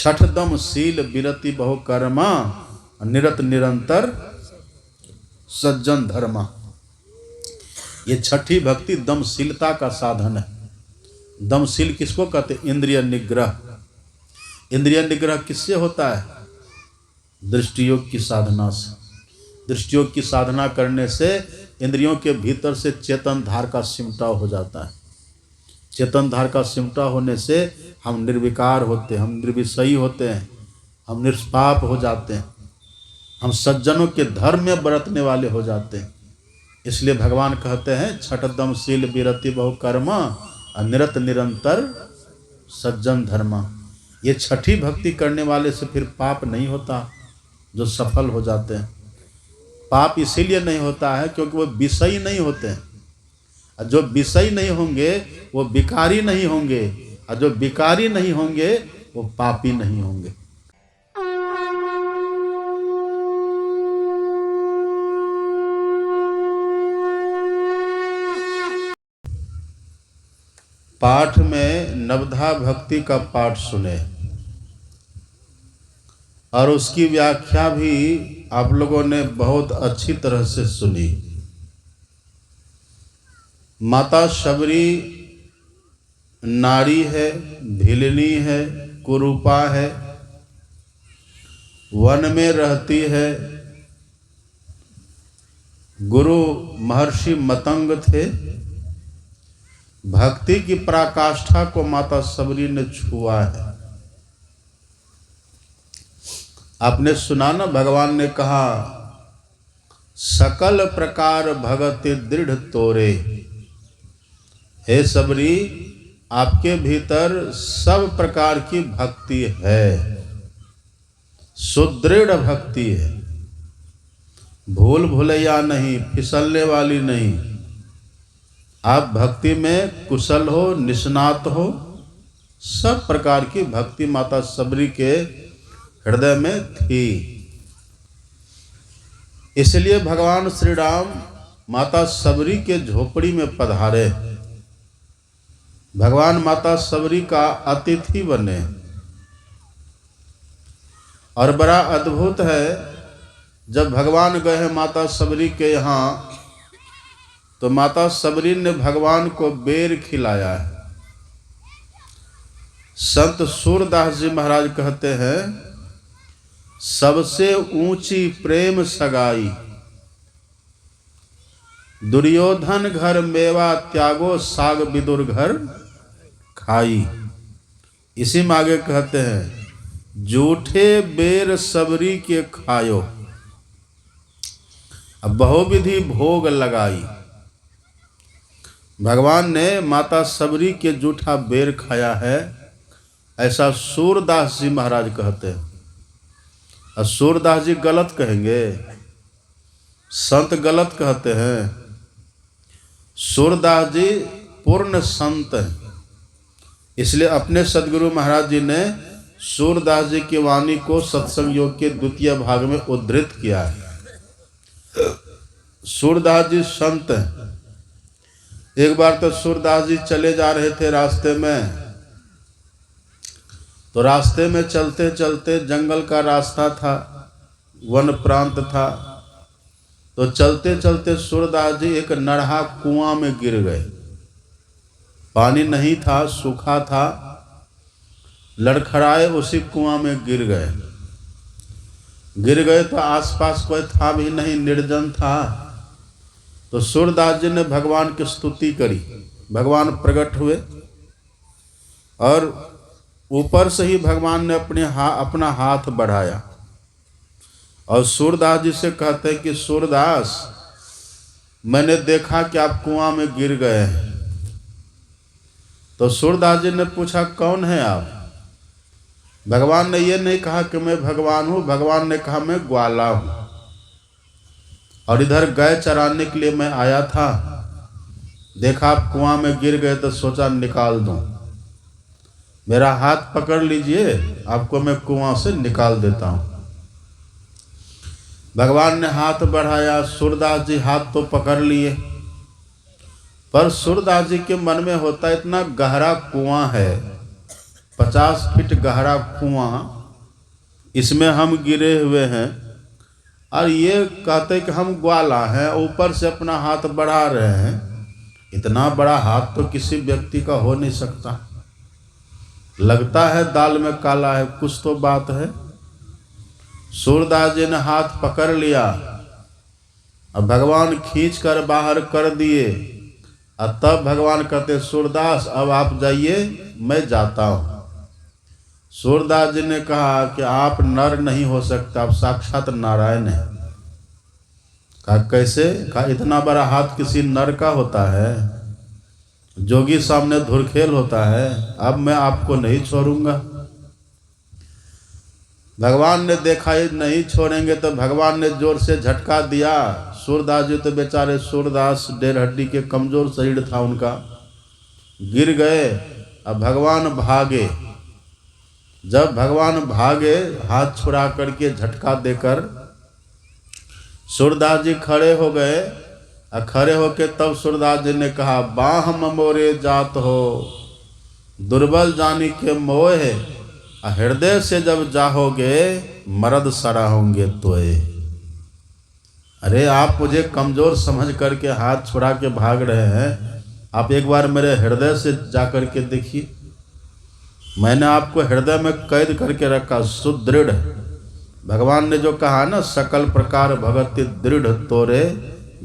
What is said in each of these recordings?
छठ दम शील विरति बहु कर्मा, निरत निरंतर सज्जन धर्मा। ये छठी भक्ति दमशीलता का साधन है। दमशील किसको कहते? इंद्रिय निग्रह। इंद्रिय निग्रह किससे होता है? दृष्टियोग की साधना से। दृष्टियोग की साधना करने से इंद्रियों के भीतर से चेतन धार का सिमटाव हो जाता है। चेतन धार का सिमटा होने से हम निर्विकार होते हैं, हम निर्विषयी होते हैं, हम निष्पाप हो जाते हैं, हम सज्जनों के धर्म में बरतने वाले हो जाते हैं। इसलिए भगवान कहते हैं छठ दम शील विरति बहु कर्मा, निरत निरंतर सज्जन धर्मा। ये छठी भक्ति करने वाले से फिर पाप नहीं होता, जो सफल हो जाते हैं। पाप इसीलिए नहीं होता है क्योंकि वो विषयी नहीं होते हैं। और जो विषयी नहीं होंगे वो विकारी नहीं होंगे, और जो विकारी नहीं होंगे वो पापी नहीं होंगे। पाठ में नवधा भक्ति का पाठ सुने और उसकी व्याख्या भी आप लोगों ने बहुत अच्छी तरह से सुनी। माता शबरी नारी है, भिलनी है, कुरूपा है, वन में रहती है। गुरु महर्षि मतंग थे। भक्ति की पराकाष्ठा को माता शबरी ने छुआ है। आपने सुना ना, भगवान ने कहा सकल प्रकार भगति दृढ़ तोरे। हे शबरी, आपके भीतर सब प्रकार की भक्ति है, सुदृढ़ भक्ति है, भूल भुलैया नहीं, फिसलने वाली नहीं। आप भक्ति में कुशल हो, निष्णात हो। सब प्रकार की भक्ति माता शबरी के हृदय में थी। इसलिए भगवान श्री राम माता शबरी के झोपड़ी में पधारे, भगवान माता शबरी का अतिथि बने। और बड़ा अद्भुत है, जब भगवान गए हैं माता शबरी के यहाँ, तो माता शबरी ने भगवान को बेर खिलाया है। संत सूरदास जी महाराज कहते हैं, सबसे ऊंची प्रेम सगाई, दुर्योधन घर मेवा त्यागो, साग विदुर घर खाई। इसी में आगे कहते हैं, जूठे बेर शबरी के खायो, अब बहुविधि भोग लगाई। भगवान ने माता शबरी के जूठा बेर खाया है, ऐसा सूरदास जी महाराज कहते हैं। और सूरदास जी गलत कहेंगे? संत गलत कहते हैं। सूरदास जी पूर्ण संत हैं। इसलिए अपने सदगुरु महाराज जी ने सूरदास जी की वाणी को सत्संग योग के द्वितीय भाग में उद्धृत किया है। सूरदास जी संत हैं। एक बार तो सूरदास जी चले जा रहे थे रास्ते में, तो रास्ते में चलते चलते, जंगल का रास्ता था, वन प्रांत था, तो चलते चलते सूरदास जी एक नरहा कुआं में गिर गए। पानी नहीं था, सूखा था, लड़खड़ाए उसी कुआं में गिर गए। गिर गए तो आसपास कोई था भी नहीं, निर्जन था। तो सूरदास जी ने भगवान की स्तुति करी। भगवान प्रकट हुए और ऊपर से ही भगवान ने अपना हाथ बढ़ाया और सूरदास जी से कहते हैं कि सूरदास, मैंने देखा कि आप कुआं में गिर गए हैं। तो सूरदास जी ने पूछा, कौन है आप? भगवान ने ये नहीं कहा कि मैं भगवान हूँ, भगवान ने कहा मैं ग्वाला हूँ और इधर गाय चराने के लिए मैं आया था। देखा आप कुआं में गिर गए तो सोचा निकाल दूं। मेरा हाथ पकड़ लीजिए, आपको मैं कुआं से निकाल देता हूं। भगवान ने हाथ बढ़ाया, सूरदास जी हाथ तो पकड़ लिए, पर सूरदास जी के मन में होता इतना गहरा कुआं है, 50 फीट गहरा कुआं, इसमें हम गिरे हुए हैं और ये कहते कि हम ग्वाला हैं, ऊपर से अपना हाथ बढ़ा रहे हैं। इतना बड़ा हाथ तो किसी व्यक्ति का हो नहीं सकता। लगता है दाल में काला है, कुछ तो बात है। सूरदास जी ने हाथ पकड़ लिया और भगवान खींच कर बाहर कर दिए। और तब भगवान कहते, सूरदास अब आप जाइए, मैं जाता हूँ। सूरदास जी ने कहा कि आप नर नहीं हो सकते, आप साक्षात नारायण हैं। कहा कैसे? कहा इतना बड़ा हाथ किसी नर का होता है? जोगी सामने धुरखेल होता है। अब मैं आपको नहीं छोड़ूंगा। भगवान ने देखा ये नहीं छोड़ेंगे तो भगवान ने जोर से झटका दिया। सूरदास जी तो बेचारे, सूरदास डेढ़ हड्डी के कमजोर शरीर था उनका, गिर गए। अब भगवान भागे। जब भगवान भागे, हाथ छुड़ा करके झटका देकर सूरदास जी खड़े हो गए। और खड़े होके तब सूरदास जी ने कहा, बाह मोरे जात हो, दुर्बल जानी के मोह है, हृदय से जब जाहोगे मर्द सरा होंगे तोए। अरे आप मुझे कमजोर समझ करके हाथ छुड़ा के भाग रहे हैं, आप एक बार मेरे हृदय से जा करके देखिए। मैंने आपको हृदय में कैद करके रखा, सुदृढ़। भगवान ने जो कहा ना, सकल प्रकार भगति दृढ़ तोरे,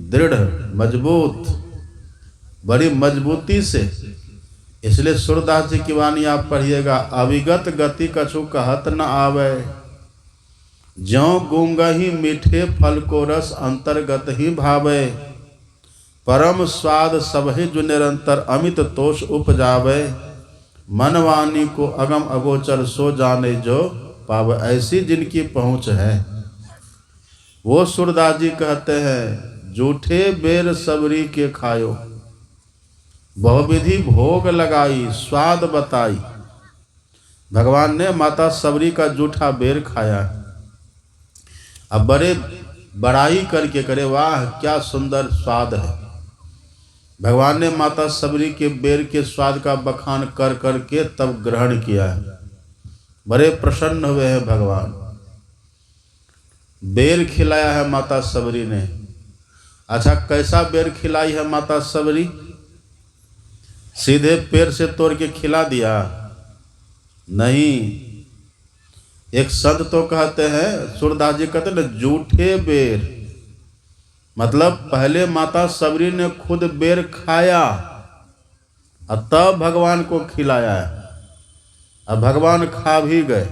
दृढ़ मजबूत, बड़ी मजबूती से। इसलिए सूरदास जी की वाणी आप पढ़िएगा, अविगत गति कछु कहत न आवे, ज्यों गूंगही मीठे फल को रस अंतर्गत ही भावे, परम स्वाद सबहि जो निरंतर अमित तोष उपजावे, मनवानी को अगम अगोचर सो जाने जो पावे। ऐसी जिनकी पहुँच है वो सूरदास जी कहते हैं, जूठे बेर सबरी के खायो, बहुविधि भोग लगाई स्वाद बताई। भगवान ने माता सबरी का जूठा बेर खाया। अब बड़े बड़ाई करके करे, वाह क्या सुंदर स्वाद है। भगवान ने माता सबरी के बेर के स्वाद का बखान कर करके तब ग्रहण किया है। बड़े प्रसन्न हुए हैं भगवान। बेर खिलाया है माता सबरी ने। अच्छा, कैसा बेर खिलाई है माता सबरी? सीधे पेड़ से तोड़ के खिला दिया? नहीं। एक संत तो कहते हैं, सूरदास जी कहते हैं, जूठे बेर, मतलब पहले माता सबरी ने खुद बेर खाया और तब भगवान को खिलाया है। अब भगवान खा भी गए।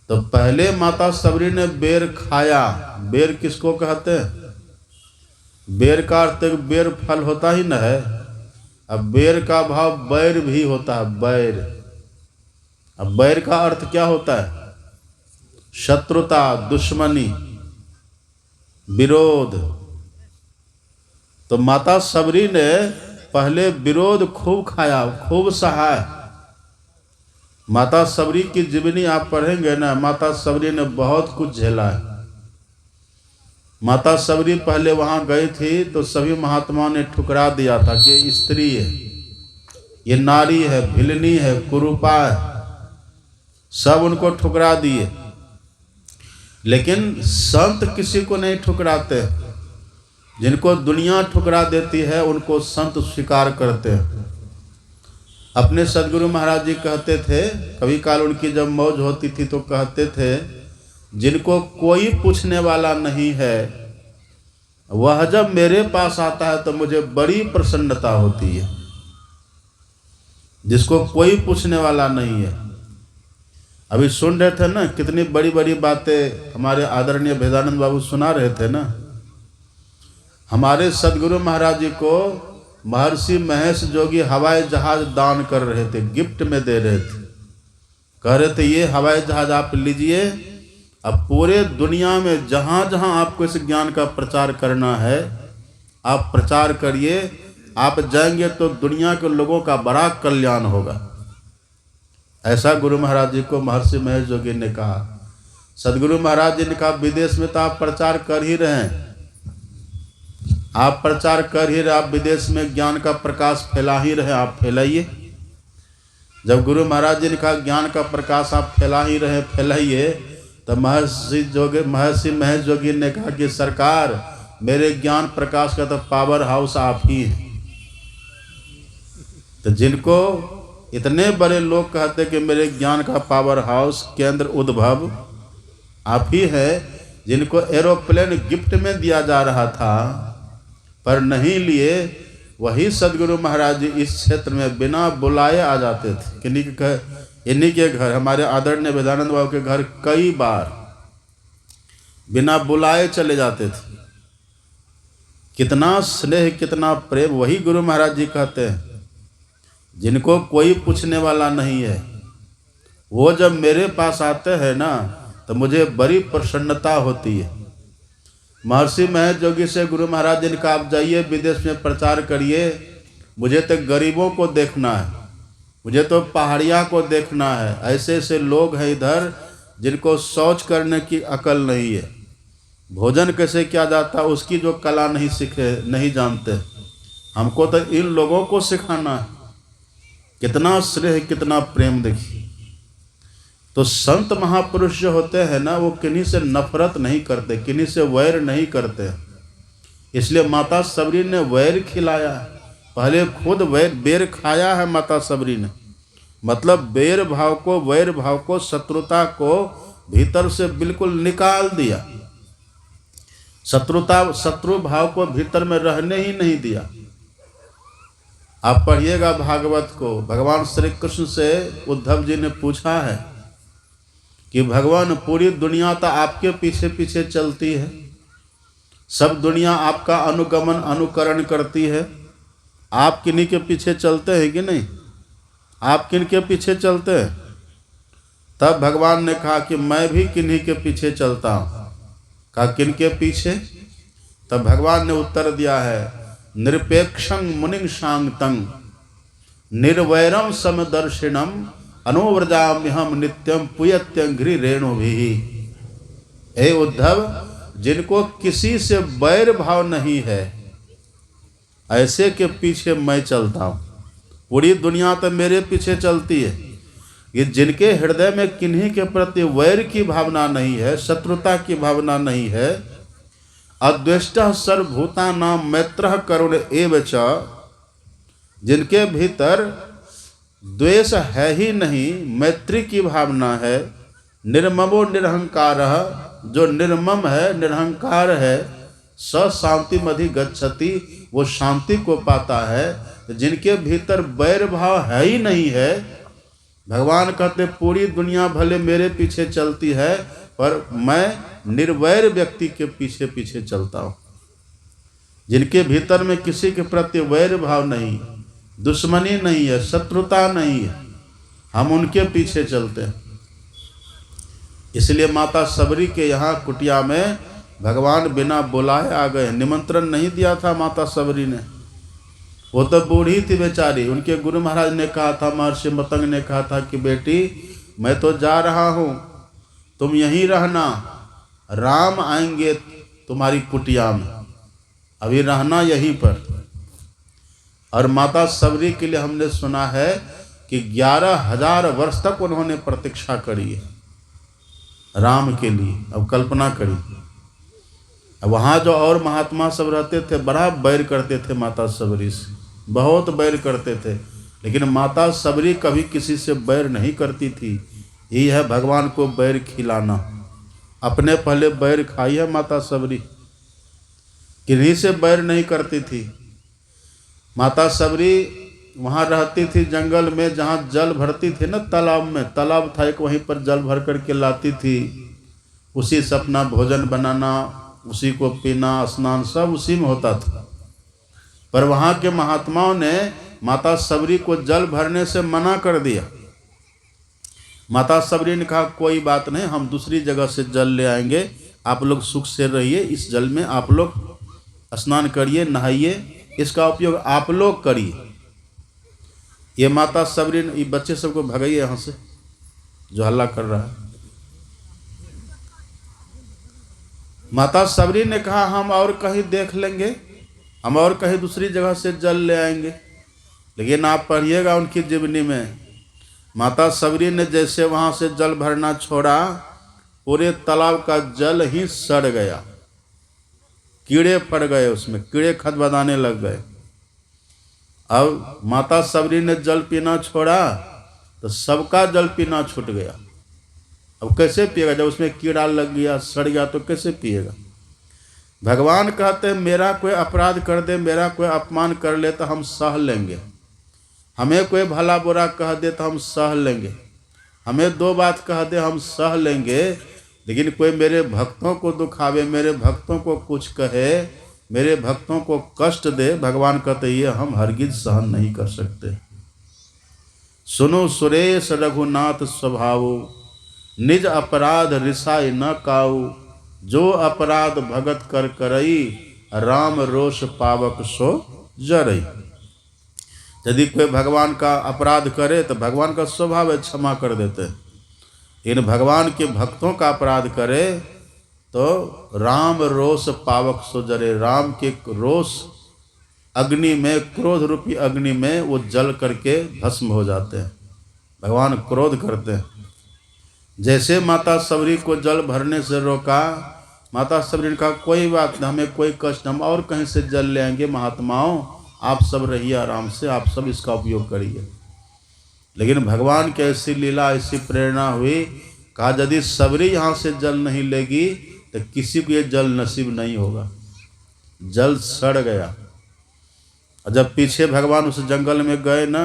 तो पहले माता सबरी ने बेर खाया। बेर किसको कहते हैं? बेर का अर्थ बेर फल होता ही न है। अब बेर का भाव बैर भी होता है, बैर। अब बैर का अर्थ क्या होता है? शत्रुता, दुश्मनी, विरोध। तो माता सबरी ने पहले विरोध खूब खाया, खूब सहा। माता सबरी की जीवनी आप पढ़ेंगे ना, माता सबरी ने बहुत कुछ झेला है। माता सबरी पहले वहां गई थी तो सभी महात्माओं ने ठुकरा दिया था कि ये स्त्री है, ये नारी है, भिलनी है, कुरूपा है, सब उनको ठुकरा दिए। लेकिन संत किसी को नहीं ठुकराते। जिनको दुनिया ठुकरा देती है उनको संत स्वीकार करते हैं। अपने सदगुरु महाराज जी कहते थे, कभी काल उनकी जब मौज होती थी तो कहते थे, जिनको कोई पूछने वाला नहीं है वह जब मेरे पास आता है तो मुझे बड़ी प्रसन्नता होती है। जिसको कोई पूछने वाला नहीं है। अभी सुन रहे थे ना, कितनी बड़ी बड़ी बातें हमारे आदरणीय भेदानंद बाबू सुना रहे थे ना। हमारे सदगुरु महाराज जी को महर्षि महेश जोगी हवाई जहाज दान कर रहे थे, गिफ्ट में दे रहे थे। कह रहे थे ये हवाई जहाज आप लीजिए, अब पूरे दुनिया में जहाँ जहाँ आपको इस ज्ञान का प्रचार करना है आप प्रचार करिए। आप जाएंगे तो दुनिया के लोगों का बड़ा कल्याण होगा। ऐसा गुरु महाराज जी को महर्षि महेश जोगी ने कहा। सदगुरु महाराज जी ने कहा, विदेश में तो आप प्रचार कर ही रहे हैं, आप प्रचार कर ही रहे, आप विदेश में ज्ञान का प्रकाश फैला ही रहे, आप फैलाइए। जब गुरु महाराज जी ने कहा ज्ञान का प्रकाश आप फैला ही रहे, फैलाइए, तब महर्षि महेश जोगी ने कहा कि सरकार, मेरे ज्ञान प्रकाश का तो पावर हाउस आप ही हैं। तो जिनको इतने बड़े लोग कहते कि मेरे ज्ञान का पावर हाउस केंद्र उद्भव आप ही है, जिनको एरोप्लेन गिफ्ट में दिया जा रहा था पर नहीं लिए, वही सदगुरु महाराज जी इस क्षेत्र में बिना बुलाए आ जाते थे। इन्हीं के घर, हमारे आदरणीय वेदानंद बाबू के घर कई बार बिना बुलाए चले जाते थे। कितना स्नेह, कितना प्रेम। वही गुरु महाराज जी कहते हैं जिनको कोई पूछने वाला नहीं है, वो जब मेरे पास आते हैं ना तो मुझे बड़ी प्रसन्नता होती है। महर्षि महेश जोगी से गुरु महाराज जी ने कहा आप जाइए विदेश में प्रचार करिए, मुझे तो गरीबों को देखना है, मुझे तो पहाड़ियाँ को देखना है। ऐसे ऐसे लोग हैं इधर जिनको शौच करने की अकल नहीं है, भोजन कैसे किया जाता है उसकी जो कला नहीं सीखे, नहीं जानते। हमको तो इन लोगों को सिखाना है। कितना स्नेह, कितना प्रेम देखिए। तो संत महापुरुष जो होते हैं ना, वो किन्हीं से नफरत नहीं करते, किन्हीं से वैर नहीं करते। इसलिए माता सबरी ने वैर खिलाया, पहले खुद बेर खाया है माता सबरी ने। मतलब बेर भाव को, वैर भाव को, शत्रुता को भीतर से बिल्कुल निकाल दिया। शत्रु भाव को भीतर में रहने ही नहीं दिया। आप पढ़िएगा भागवत को, भगवान श्री कृष्ण से उद्धव जी ने पूछा है कि भगवान पूरी दुनिया तो आपके पीछे पीछे चलती है, सब दुनिया आपका अनुगमन अनुकरण करती है, आप किन्हीं के पीछे चलते हैं कि नहीं? आप किन के पीछे चलते हैं? तब भगवान ने कहा कि मैं भी किन्हीं के पीछे चलता हूँ। कहा किन के पीछे? तब भगवान ने उत्तर दिया है निरपेक्षं मुनिं शांतं निर्वैरम समदर्शिनम अनुव्रजाम्यहम नित्यम पुयत्यंघ्रि रेणुभिः। हे उद्धव, जिनको किसी से वैर भाव नहीं है, ऐसे के पीछे मैं चलता हूँ। पूरी दुनिया तो मेरे पीछे चलती है। ये जिनके हृदय में किन्हीं के प्रति वैर की भावना नहीं है, शत्रुता की भावना नहीं है, अद्वेष्टः सर्वभूतानां मैत्रः करुण एव च, जिनके भीतर द्वेष है ही नहीं, मैत्री की भावना है, निर्ममो निरहंकारः, जो निर्मम है, निरहंकार है, स शांतिमधि गच्छति, वो शांति को पाता है। जिनके भीतर वैर भाव है ही नहीं है, भगवान कहते पूरी दुनिया भले मेरे पीछे चलती है पर मैं निर्वैर व्यक्ति के पीछे पीछे चलता हूँ। जिनके भीतर में किसी के प्रति वैर भाव नहीं, दुश्मनी नहीं है, शत्रुता नहीं है, हम उनके पीछे चलते हैं। इसलिए माता सबरी के यहाँ कुटिया में भगवान बिना बुलाए आ गए। निमंत्रण नहीं दिया था माता सबरी ने, वो तो बूढ़ी थी बेचारी। उनके गुरु महाराज ने कहा था, महर्षि मतंग ने कहा था कि बेटी मैं तो जा रहा हूँ, तुम यहीं रहना, राम आएंगे तुम्हारी कुटिया में, अभी रहना यहीं पर। और माता सबरी के लिए हमने सुना है कि 11,000 वर्ष तक उन्होंने प्रतीक्षा करी है राम के लिए। अब कल्पना करी, वहाँ जो और महात्मा सब रहते थे बड़ा बैर करते थे माता सबरी से, बहुत बैर करते थे, लेकिन माता सबरी कभी किसी से बैर नहीं करती थी। यही है भगवान को बैर खिलाना। अपने पहले बैर खाई है माता सबरी, किन्हीं से बैर नहीं करती थी। माता सबरी वहाँ रहती थी जंगल में, जहाँ जल भरती थी ना, तालाब में, तालाब था एक, वहीं पर जल भर करके लाती थी। उसी से अपना भोजन बनाना, उसी को पीना, स्नान सब उसी में होता था। पर वहाँ के महात्माओं ने माता सबरी को जल भरने से मना कर दिया। माता सबरी ने कहा कोई बात नहीं, हम दूसरी जगह से जल ले आएंगे, आप लोग सुख से रहिए, इस जल में आप लोग स्नान करिए, नहाइए, इसका उपयोग आप लोग करिए। ये माता सबरी ने, ये बच्चे सबको भगाइए यहाँ से जो हल्ला कर रहा है। माता सबरी ने कहा हम और कहीं देख लेंगे, हम और कहीं दूसरी जगह से जल ले आएंगे, लेकिन आप पढ़िएगा उनकी जीवनी में, माता सबरी ने जैसे वहां से जल भरना छोड़ा, पूरे तालाब का जल ही सड़ गया, कीड़े पड़ गए, उसमें कीड़े खदबदाने लग गए। अब माता सबरी ने जल पीना छोड़ा तो सबका जल पीना छूट गया। अब कैसे पिएगा? जब उसमें कीड़ा लग गया, सड़ गया, तो कैसे पिएगा? भगवान कहते हैं मेरा कोई अपराध कर दे, मेरा कोई अपमान कर ले तो हम सह लेंगे, हमें कोई भला बुरा कह दे तो हम सह लेंगे, हमें दो बात कह दे हम सह लेंगे, लेकिन कोई मेरे भक्तों को दुखावे, मेरे भक्तों को कुछ कहे, मेरे भक्तों को कष्ट दे, भगवान कहते ये हम हरगिज सहन नहीं कर सकते। सुनो सुरेश रघुनाथ स्वभाव, निज अपराध रिसाई न काऊ, जो अपराध भगत कर करई, राम रोष पावक सो जरई। यदि कोई भगवान का अपराध करे तो भगवान का स्वभाव है क्षमा कर देते, इन भगवान के भक्तों का अपराध करे तो राम रोष पावक सो जरे, राम के रोष अग्नि में, क्रोध रूपी अग्नि में वो जल करके भस्म हो जाते हैं। भगवान क्रोध करते हैं। जैसे माता सबरी को जल भरने से रोका, माता सबरी ने कहा कोई बात नहीं, हमें कोई कष्ट, हम और कहीं से जल ले आएंगे, महात्माओं आप सब रहिए आराम से, आप सब इसका उपयोग करिए। लेकिन भगवान की ऐसी लीला, ऐसी प्रेरणा हुई, कहा यदि सबरी यहाँ से जल नहीं लेगी तो किसी को ये जल नसीब नहीं होगा। जल सड़ गया। और जब पीछे भगवान उस जंगल में गए ना,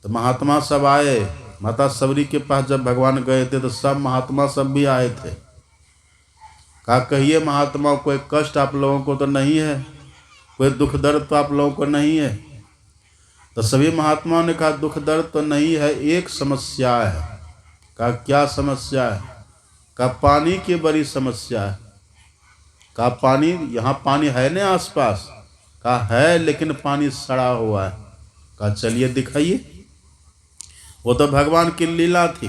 तो महात्मा सब आए, माता सबरी के पास जब भगवान गए थे तो सब महात्मा सब भी आए थे। कहा कहिए महात्मा, कोई कष्ट आप लोगों को तो नहीं है, कोई दुख दर्द तो आप लोगों को नहीं है? तो सभी महात्माओं ने कहा दुख दर्द तो नहीं है, एक समस्या है। कहा क्या समस्या है? कहा पानी की बड़ी समस्या है। कहा पानी, यहाँ पानी है ना आसपास? कहा है, लेकिन पानी सड़ा हुआ है। कहा चलिए दिखाइए। वो तो भगवान की लीला थी।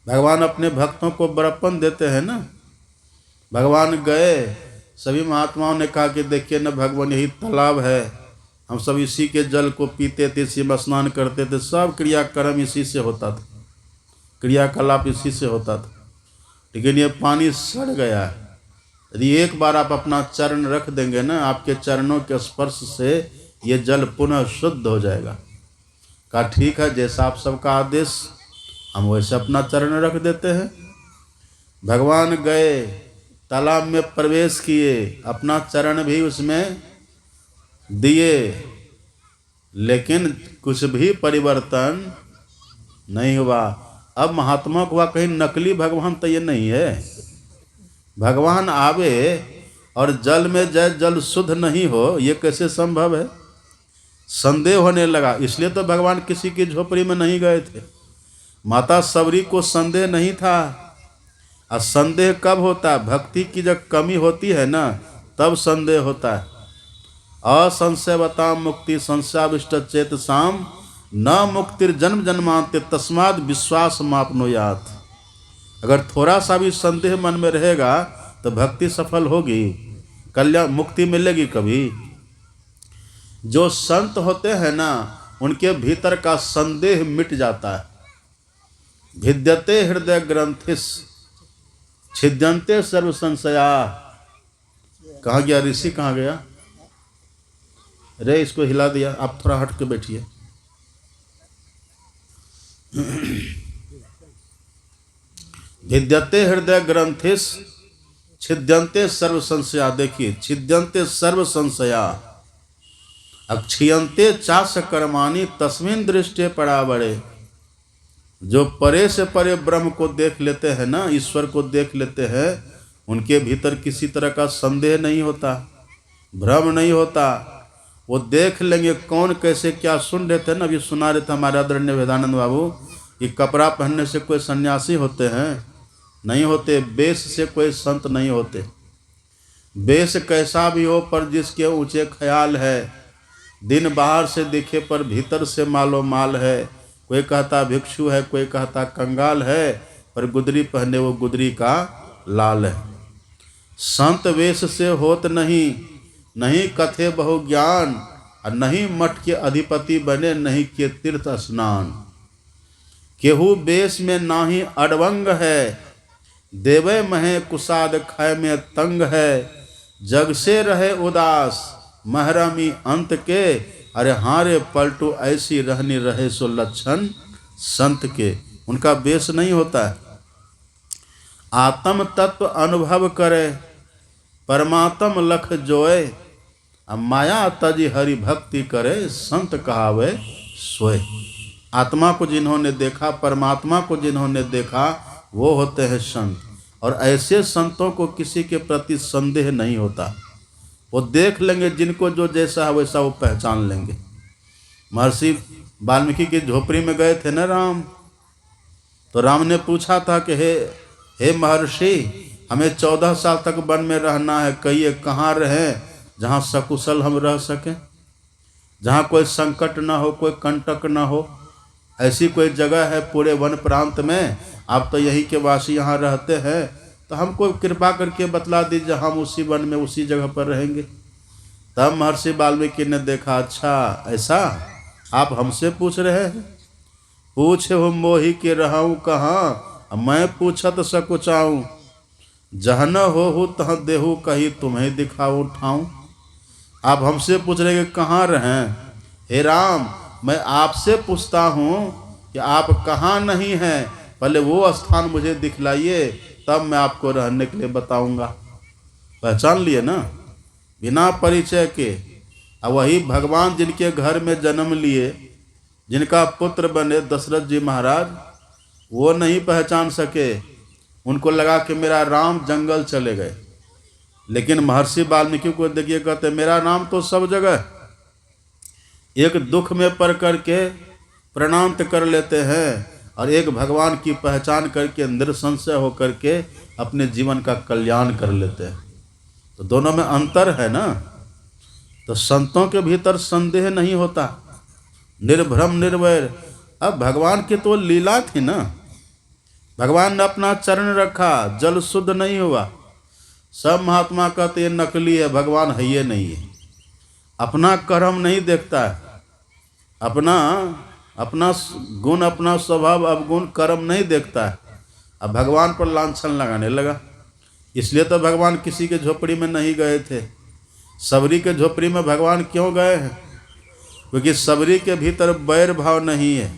भगवान अपने भक्तों को बड़प्पन देते हैं ना। भगवान गए, सभी महात्माओं ने कहा कि देखिए ना भगवान, यही तालाब है, हम सब इसी के जल को पीते थे, इसी में स्नान करते थे, सब क्रियाक्रम इसी से होता था, क्रियाकलाप इसी से होता था। लेकिन ये पानी सड़ गया है। यदि एक बार आप अपना चरण रख देंगे ना, आपके चरणों के स्पर्श से ये जल पुनः शुद्ध हो जाएगा। कहा ठीक है, जैसा आप सबका आदेश, हम वैसे अपना चरण रख देते हैं। भगवान गए, तालाब में प्रवेश किए, अपना चरण भी उसमें दिए, लेकिन कुछ भी परिवर्तन नहीं हुआ। अब महात्मा को हुआ कहीं नकली भगवान तो ये नहीं है। भगवान आवे और जल में जल शुद्ध नहीं हो, ये कैसे संभव है? संदेह होने लगा। इसलिए तो भगवान किसी की झोपड़ी में नहीं गए थे। माता सबरी को संदेह नहीं था। और संदेह कब होता है? भक्ति की जब कमी होती है ना, तब संदेह होता है। असंशयवतां मुक्ति संशयाविष्ट चेतसाम, न मुक्तिर जन्म जन्मांते तस्माद् विश्वास मापनुयात्। अगर थोड़ा सा भी संदेह मन में रहेगा तो भक्ति सफल होगी, कल्याण मुक्ति मिलेगी कभी। जो संत होते हैं ना, उनके भीतर का संदेह मिट जाता है। भिद्यते हृदय ग्रंथिस छिद्यन्ते सर्व संशया। कहाँ गया ऋषि? कहाँ गया रे? इसको हिला दिया। आप थोड़ा हट के बैठिए। भिद्यते हृदय ग्रंथिस छिद्यन्ते सर्व संशया। देखिए, छिद्यन्ते सर्व संशया अक्षयन्ते चास कर्माणि तस्मिन् दृष्टे परावरे। जो परे से परे ब्रह्म को देख लेते हैं ना, ईश्वर को देख लेते हैं, उनके भीतर किसी तरह का संदेह नहीं होता, भ्रम नहीं होता। वो देख लेंगे कौन कैसे क्या। सुन रहे थे ना, अभी सुना रहे थे हमारे आदरणीय वेदानंद बाबू कि कपड़ा पहनने से कोई सन्यासी होते हैं? नहीं होते। वेश से कोई संत नहीं होते। वेश कैसा भी हो, पर जिसके ऊंचे ख्याल है, दिन बाहर से दिखे पर भीतर से मालो माल है। कोई कहता भिक्षु है, कोई कहता कंगाल है, पर गुदरी पहने वो गुदरी का लाल है। संत वेश से होत नहीं, नहीं कथे बहु ज्ञान, और नहीं मठ के अधिपति बने, नहीं किए तीर्थ स्नान। केहू बेश में नाही अड़वंग है, देवे महे कुसाद खय में तंग है। जग से रहे उदास महरमी अंत के, अरे हारे पलटू ऐसी रहनी रहे सो लक्षण संत के। उनका बेश नहीं होता है। आत्म तत्व अनुभव करे परमात्म लख जोए, अब माया तजी हरि भक्ति करे संत कहावे सोए। आत्मा को जिन्होंने देखा, परमात्मा को जिन्होंने देखा, वो होते हैं संत। और ऐसे संतों को किसी के प्रति संदेह नहीं होता। वो देख लेंगे, जिनको जो जैसा है वैसा वो पहचान लेंगे। महर्षि वाल्मीकि की झोपड़ी में गए थे ना राम, तो राम ने पूछा था कि हे महर्षि, हमें 14 साल तक वन में रहना है, कहिए कहाँ रहें जहाँ सकुशल हम रह सकें, जहाँ कोई संकट ना हो, कोई कंटक ना हो। ऐसी कोई जगह है पूरे वन प्रांत में? आप तो यहीं के वासी यहाँ रहते हैं, तो हमको कृपा करके बतला दीजिए, हम उसी वन में उसी जगह पर रहेंगे। तब महर्षि वाल्मीकि ने देखा, अच्छा ऐसा आप हमसे पूछ रहे हैं? पूछे हो मोही के रहूँ कहाँ, मैं पूछत सकुचाऊँ। जहन हो तह देहू कही तुम्हें दिखाऊँ ठाऊँ। आप हमसे पूछ रहे हैं कि कहाँ रहें? हे राम, मैं आपसे पूछता हूँ कि आप कहाँ नहीं हैं, पहले वो स्थान मुझे दिखलाइए, तब मैं आपको रहने के लिए बताऊंगा। पहचान लिए ना बिना परिचय के। अब वही भगवान जिनके घर में जन्म लिए, जिनका पुत्र बने दशरथ जी महाराज, वो नहीं पहचान सके। उनको लगा कि मेरा राम जंगल चले गए। लेकिन महर्षि वाल्मीकि को देखिए, कहते मेरा नाम तो सब जगह। एक दुख में पड़ करके प्रणाम कर लेते हैं, और एक भगवान की पहचान करके निसंशय होकर के अपने जीवन का कल्याण कर लेते हैं। तो दोनों में अंतर है ना। तो संतों के भीतर संदेह नहीं होता, निर्भ्रम निर्वैर। अब भगवान की तो लीला थी ना, भगवान ने अपना चरण रखा, जल शुद्ध नहीं हुआ। सब महात्मा कहते ये नकली है, भगवान है ये नहीं है। अपना कर्म नहीं देखता है, अपना गुण, अपना स्वभाव अवगुण कर्म नहीं देखता है। अब भगवान पर लांछन लगाने लगा। इसलिए तो भगवान किसी के झोपड़ी में नहीं गए थे। सबरी के झोपड़ी में भगवान क्यों गए हैं? क्योंकि सबरी के भीतर बैर भाव नहीं है,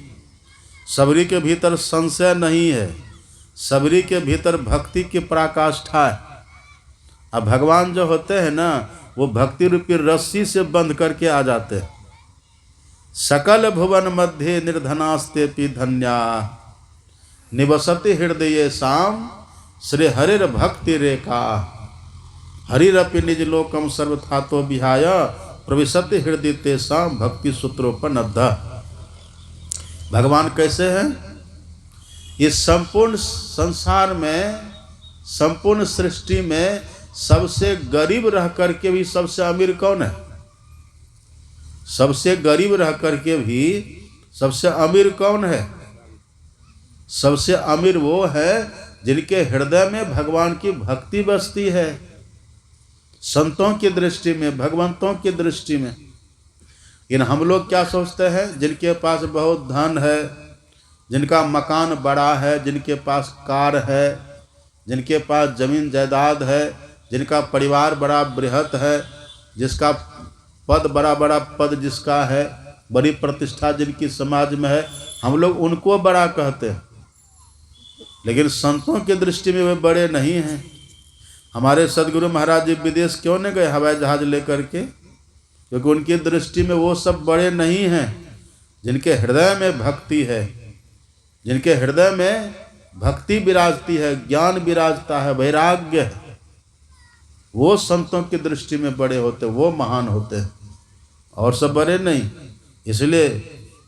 सबरी के भीतर संशय नहीं है, सबरी के भीतर भक्ति की पराकाष्ठा है। अब भगवान जो होते हैं ना, वो भक्ति रूपी रस्सी से बंध करके आ जाते हैं। सकल भुवन मध्य निर्धनास्ते पी धन्या, निवसति हृदय शाम श्री हरिर भक्ति रेखा। हरिरपि निज लोकम सर्वथातो विहाय, प्रविशति हृदय तेषाम भक्ति सूत्रोपनद्ध। भगवान कैसे हैं? इस संपूर्ण संसार में, संपूर्ण सृष्टि में सबसे गरीब रह करके भी सबसे अमीर कौन है? सबसे गरीब रह करके भी सबसे अमीर कौन है? सबसे अमीर वो है जिनके हृदय में भगवान की भक्ति बसती है। संतों की दृष्टि में, भगवंतों की दृष्टि में। इन हम लोग क्या सोचते हैं? जिनके पास बहुत धन है, जिनका मकान बड़ा है, जिनके पास कार है, जिनके पास जमीन जायदाद है, जिनका परिवार बड़ा बृहत है, जिसका पद बड़ा बड़ा पद जिसका है, बड़ी प्रतिष्ठा जिनकी समाज में है, हम लोग उनको बड़ा कहते हैं। लेकिन संतों की दृष्टि में वे बड़े नहीं हैं। हमारे सदगुरु महाराज जी विदेश क्यों नहीं गए हवाई जहाज लेकर के? क्योंकि उनकी दृष्टि में वो सब बड़े नहीं हैं जिनके हृदय में भक्ति है, जिनके हृदय में भक्ति विराजती है, ज्ञान विराजता है, वैराग्य है। वो संतों की दृष्टि में बड़े होते, वो महान होते हैं, और सब बड़े नहीं। इसलिए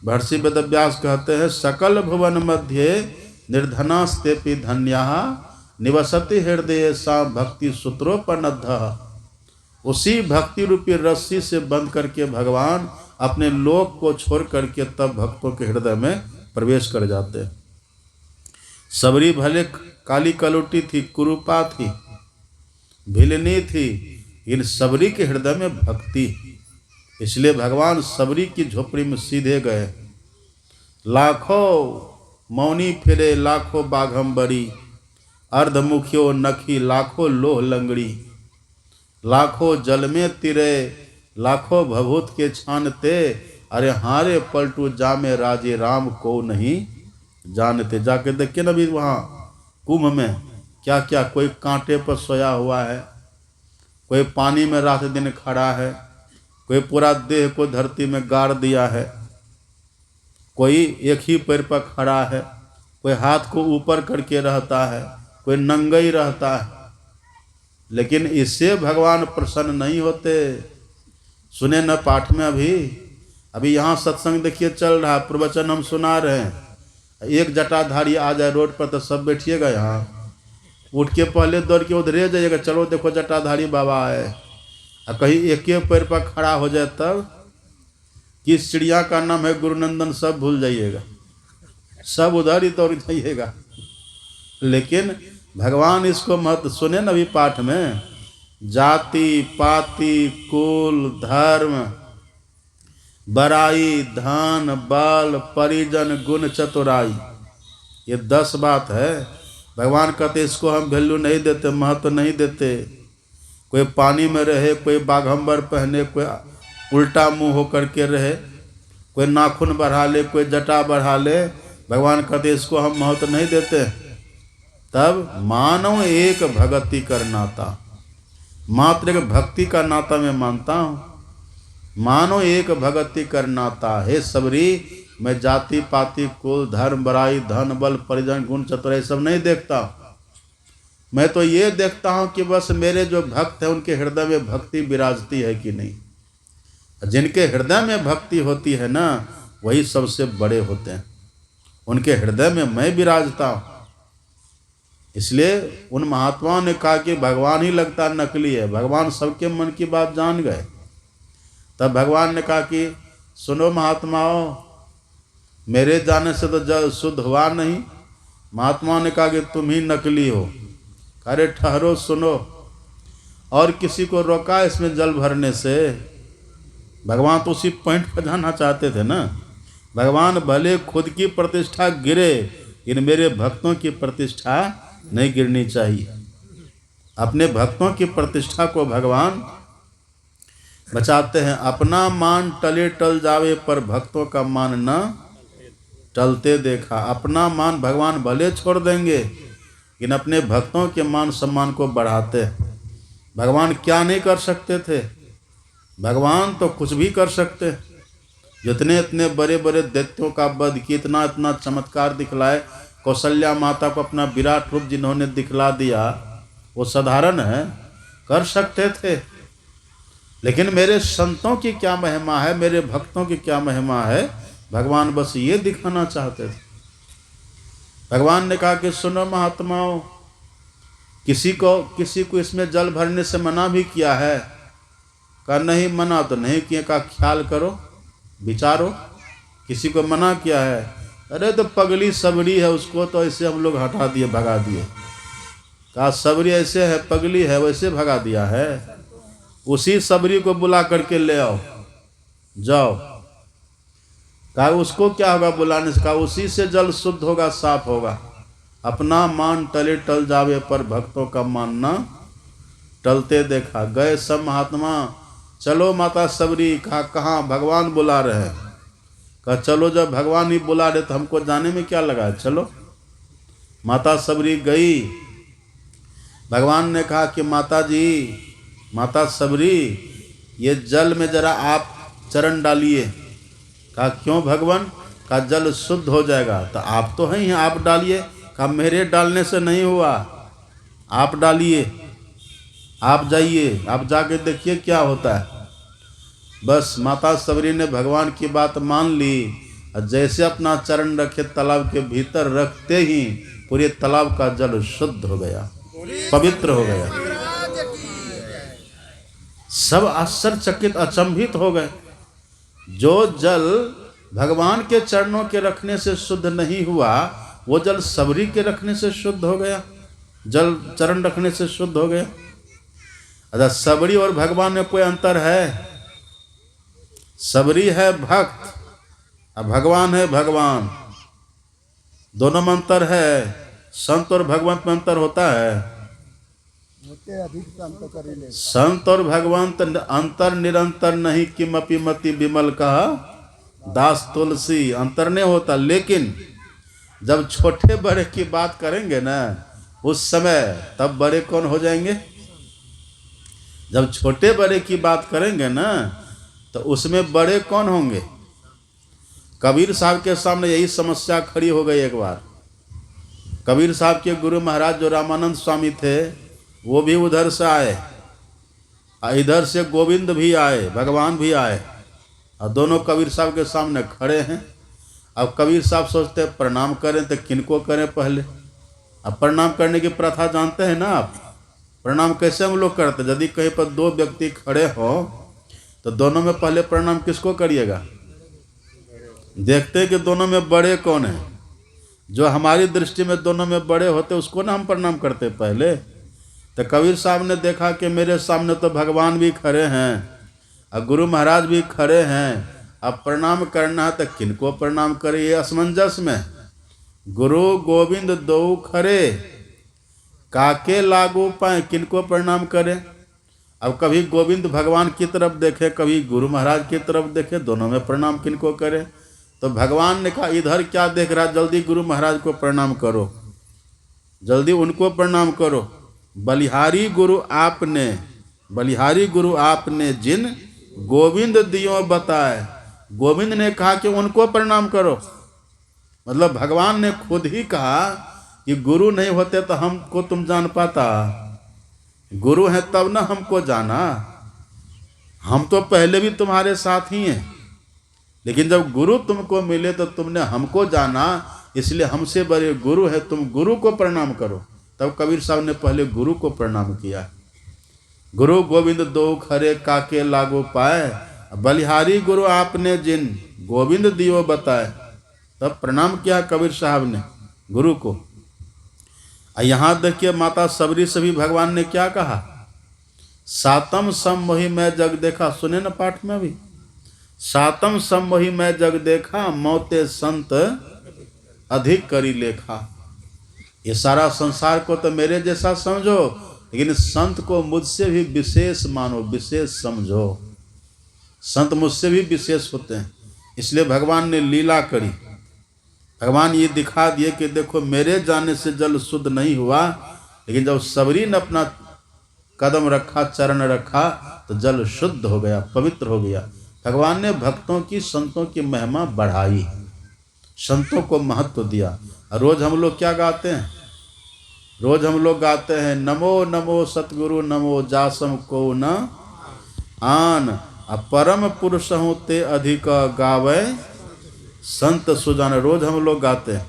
महर्षि वेदव्यास कहते हैं, सकल भुवन मध्य निर्धनास्तेपि धन्याः निवसति हृदय सा भक्ति सूत्रोपनद्ध। उसी भक्ति रूपी रस्सी से बंध करके भगवान अपने लोक को छोड़ करके तब भक्तों के हृदय में प्रवेश कर जाते हैं। सबरी भले काली कलुटी थी, कुरूपा थी, भिलनी थी, इन सबरी के हृदय में भक्ति। इसलिए भगवान सबरी की झोपड़ी में सीधे गए। लाखों मौनी फिरे लाखों बाघम्बरी, अर्धमुखियो नखी लाखों लोह लंगड़ी, लाखों जल में तिरे लाखों भभूत के छानते, अरे हारे पलटू जामे राजे राम को नहीं जानते। जाके देखिए ना भी वहाँ कुंभ में क्या क्या, कोई कांटे पर सोया हुआ है, कोई पानी में रात दिन खड़ा है, कोई पूरा देह को धरती में गाड़ दिया है, कोई एक ही पैर पर खड़ा है, कोई हाथ को ऊपर करके रहता है, कोई नंगा ही रहता है, लेकिन इससे भगवान प्रसन्न नहीं होते। सुने न पाठ में अभी यहाँ सत्संग देखिए चल रहा, प्रवचन हम सुना रहे हैं, एक जटाधारी आ जाए रोड पर तो सब बैठिएगा, यहाँ उठ के पहले दौड़ के उधरे जाइएगा, चलो देखो जटाधारी बाबा आए। और कहीं एक ही पैर पर खड़ा हो जाए तब, किस चिड़िया का नाम है गुरुनंदन सब भूल जाइएगा, सब उधर ही दौड़ जाइएगा। लेकिन भगवान इसको मत सुने न अभी पाठ में, जाति पाति कुल धर्म बड़ाई धन बल परिजन गुण चतुराई, ये 10 बात है। भगवान कहते इसको हम वैल्यू नहीं देते, महत्व नहीं देते। कोई पानी में रहे, कोई बाघंबर पहने, कोई उल्टा मुंह होकर के रहे, कोई नाखून बढ़ा ले, कोई जटा बढ़ा ले, भगवान कहते इसको हम महत्व नहीं देते। तब मानव एक भगति कर नाता, मात्र एक भक्ति का नाता मैं मानता हूँ। मानो एक भगति कर नाता, हे सबरी मैं जाति पाति कुल धर्म बड़ाई धन बल परिजन गुण चतुराई सब नहीं देखता। मैं तो ये देखता हूँ कि बस मेरे जो भक्त हैं उनके हृदय में भक्ति विराजती है कि नहीं। जिनके हृदय में भक्ति होती है ना, वही सबसे बड़े होते हैं। उनके हृदय में मैं विराजता हूँ। इसलिए उन महात्माओं ने कहा कि भगवान ही लगता नकली है, भगवान सबके मन की बात जान गए। तब भगवान ने कहा कि सुनो महात्माओं, मेरे जाने से तो जल शुद्ध हुआ नहीं। महात्मा ने कहा कि तुम ही नकली हो। अरे ठहरो सुनो, और किसी को रोका इसमें जल भरने से? भगवान तो उसी पॉइंट पर जाना चाहते थे ना। भगवान भले खुद की प्रतिष्ठा गिरे, इन मेरे भक्तों की प्रतिष्ठा नहीं गिरनी चाहिए। अपने भक्तों की प्रतिष्ठा को भगवान बचाते हैं। अपना मान टले टल जावे, पर भक्तों का मान न टलते देखा। अपना मान भगवान भले छोड़ देंगे, लेकिन अपने भक्तों के मान सम्मान को बढ़ाते हैं। भगवान क्या नहीं कर सकते थे? भगवान तो कुछ भी कर सकते। जितने इतने बड़े बड़े दैत्यों का वध किया, इतना इतना चमत्कार दिखलाए, कौशल्या माता को अपना विराट रूप जिन्होंने दिखला दिया, वो साधारण है? कर सकते थे। लेकिन मेरे संतों की क्या महिमा है, मेरे भक्तों की क्या महिमा है, भगवान बस ये दिखाना चाहते थे। भगवान ने कहा कि सुनो महात्माओं, किसी को इसमें जल भरने से मना भी किया है? कहा नहीं, मना तो नहीं किया। कहा ख्याल करो, विचारो, किसी को मना किया है? अरे तो पगली सबरी है, उसको तो ऐसे हम लोग हटा दिए, भगा दिए। कहा सबरी ऐसे है, पगली है, वैसे भगा दिया है? उसी सबरी को बुला करके ले आओ, जाओ। कहा उसको क्या होगा बुलाने से? कहा उसी से जल शुद्ध होगा, साफ होगा। अपना मान टले टल जावे, पर भक्तों का मान न टलते देखा। गए सब महात्मा, चलो माता सबरी। कहा कहाँ? भगवान बुला रहे हैं। कहा चलो, जब भगवान ही बुला रहे तो हमको जाने में क्या लगा, चलो। माता सबरी गई। भगवान ने कहा कि माता जी, माता सबरी, ये जल में जरा आप चरण डालिए। कहा क्यों भगवान? कहा जल शुद्ध हो जाएगा। तो आप तो हैं, आप डालिए। कहा मेरे डालने से नहीं हुआ, आप डालिए, आप जाइए, आप जाके देखिए क्या होता है। बस माता सबरी ने भगवान की बात मान ली, और जैसे अपना चरण रखे तालाब के भीतर, रखते ही पूरे तालाब का जल शुद्ध हो गया, पवित्र हो गया। सब आश्चर्यचकित अचंभित हो गए। जो जल भगवान के चरणों के रखने से शुद्ध नहीं हुआ, वो जल सबरी के रखने से शुद्ध हो गया, जल चरण रखने से शुद्ध हो गया। अच्छा, सबरी और भगवान में कोई अंतर है? सबरी है भक्त और भगवान है भगवान। दोनों में अंतर है। संत और भगवंत में अंतर होता है। संत और भगवंत अंतर निरंतर नहीं, किमपि मति विमल कहा दास तुलसी, अंतर नहीं होता। लेकिन जब छोटे बड़े की बात करेंगे ना उस समय, तब बड़े कौन हो जाएंगे? जब छोटे बड़े की बात करेंगे ना तो उसमें बड़े कौन होंगे? कबीर साहब के सामने यही समस्या खड़ी हो गई एक बार। कबीर साहब के गुरु महाराज जो रामानंद स्वामी थे वो भी उधर से आए, इधर से गोविंद भी आए, भगवान भी आए, और दोनों कबीर साहब के सामने खड़े हैं। अब कबीर साहब सोचते हैं प्रणाम करें तो किनको करें पहले। अब प्रणाम करने की प्रथा जानते हैं ना आप? प्रणाम कैसे हम लोग करते हैं? यदि कहीं पर दो व्यक्ति खड़े हो तो दोनों में पहले प्रणाम किसको करिएगा? देखते हैं कि दोनों में बड़े कौन है। जो हमारी दृष्टि में दोनों में बड़े होते उसको ना हम प्रणाम करते पहले। तो कबीर साहब ने देखा कि मेरे सामने तो भगवान भी खड़े हैं और गुरु महाराज भी खड़े हैं, अब प्रणाम करना है तो किनको प्रणाम करे? ये असमंजस में गुरु गोविंद दो खड़े, काके लागू पाए, किनको प्रणाम करें? अब कभी गोविंद भगवान की तरफ देखे, कभी गुरु महाराज की तरफ देखे, दोनों में प्रणाम किनको करें? तो भगवान ने कहा इधर क्या देख रहा, जल्दी गुरु महाराज को प्रणाम करो, जल्दी उनको प्रणाम करो। बलिहारी गुरु आपने, बलिहारी गुरु आपने जिन गोविंद दियो बताए। गोविंद ने कहा कि उनको प्रणाम करो, मतलब भगवान ने खुद ही कहा कि गुरु नहीं होते तो हमको तुम जान पाता? गुरु है तब ना हमको जाना, हम तो पहले भी तुम्हारे साथ ही हैं, लेकिन जब गुरु तुमको मिले तो तुमने हमको जाना, इसलिए हमसे बड़े गुरु है, तुम गुरु को प्रणाम करो। तब कबीर साहब ने पहले गुरु को प्रणाम किया। गुरु गोविंद दो खरे काके लागो पाए, बलिहारी गुरु आपने जिन गोविंद दियो बताए। तब प्रणाम किया कबीर साहब ने गुरु को। यहाँ देखिए माता सबरी से भी भगवान ने क्या कहा, सातम सम मोहि मैं जग देखा। सुने ना पाठ में अभी, सातम सम मोहि मैं जग देखा, मौते संत अधिक करी लेखा। ये सारा संसार को तो मेरे जैसा समझो, लेकिन संत को मुझसे भी विशेष मानो, विशेष समझो। संत मुझसे भी विशेष होते हैं, इसलिए भगवान ने लीला करी। भगवान ये दिखा दिए कि देखो मेरे जाने से जल शुद्ध नहीं हुआ, लेकिन जब सबरी ने अपना कदम रखा, चरण रखा, तो जल शुद्ध हो गया, पवित्र हो गया। भगवान ने भक्तों की, संतों की महिमा बढ़ाई, संतों को महत्व दिया। रोज हम लोग क्या गाते हैं? रोज हम लोग गाते हैं नमो नमो सतगुरु नमो जासम को न आन, परम पुरुष हूँ ते अधिक गावे संत सुजान। रोज हम लोग गाते हैं।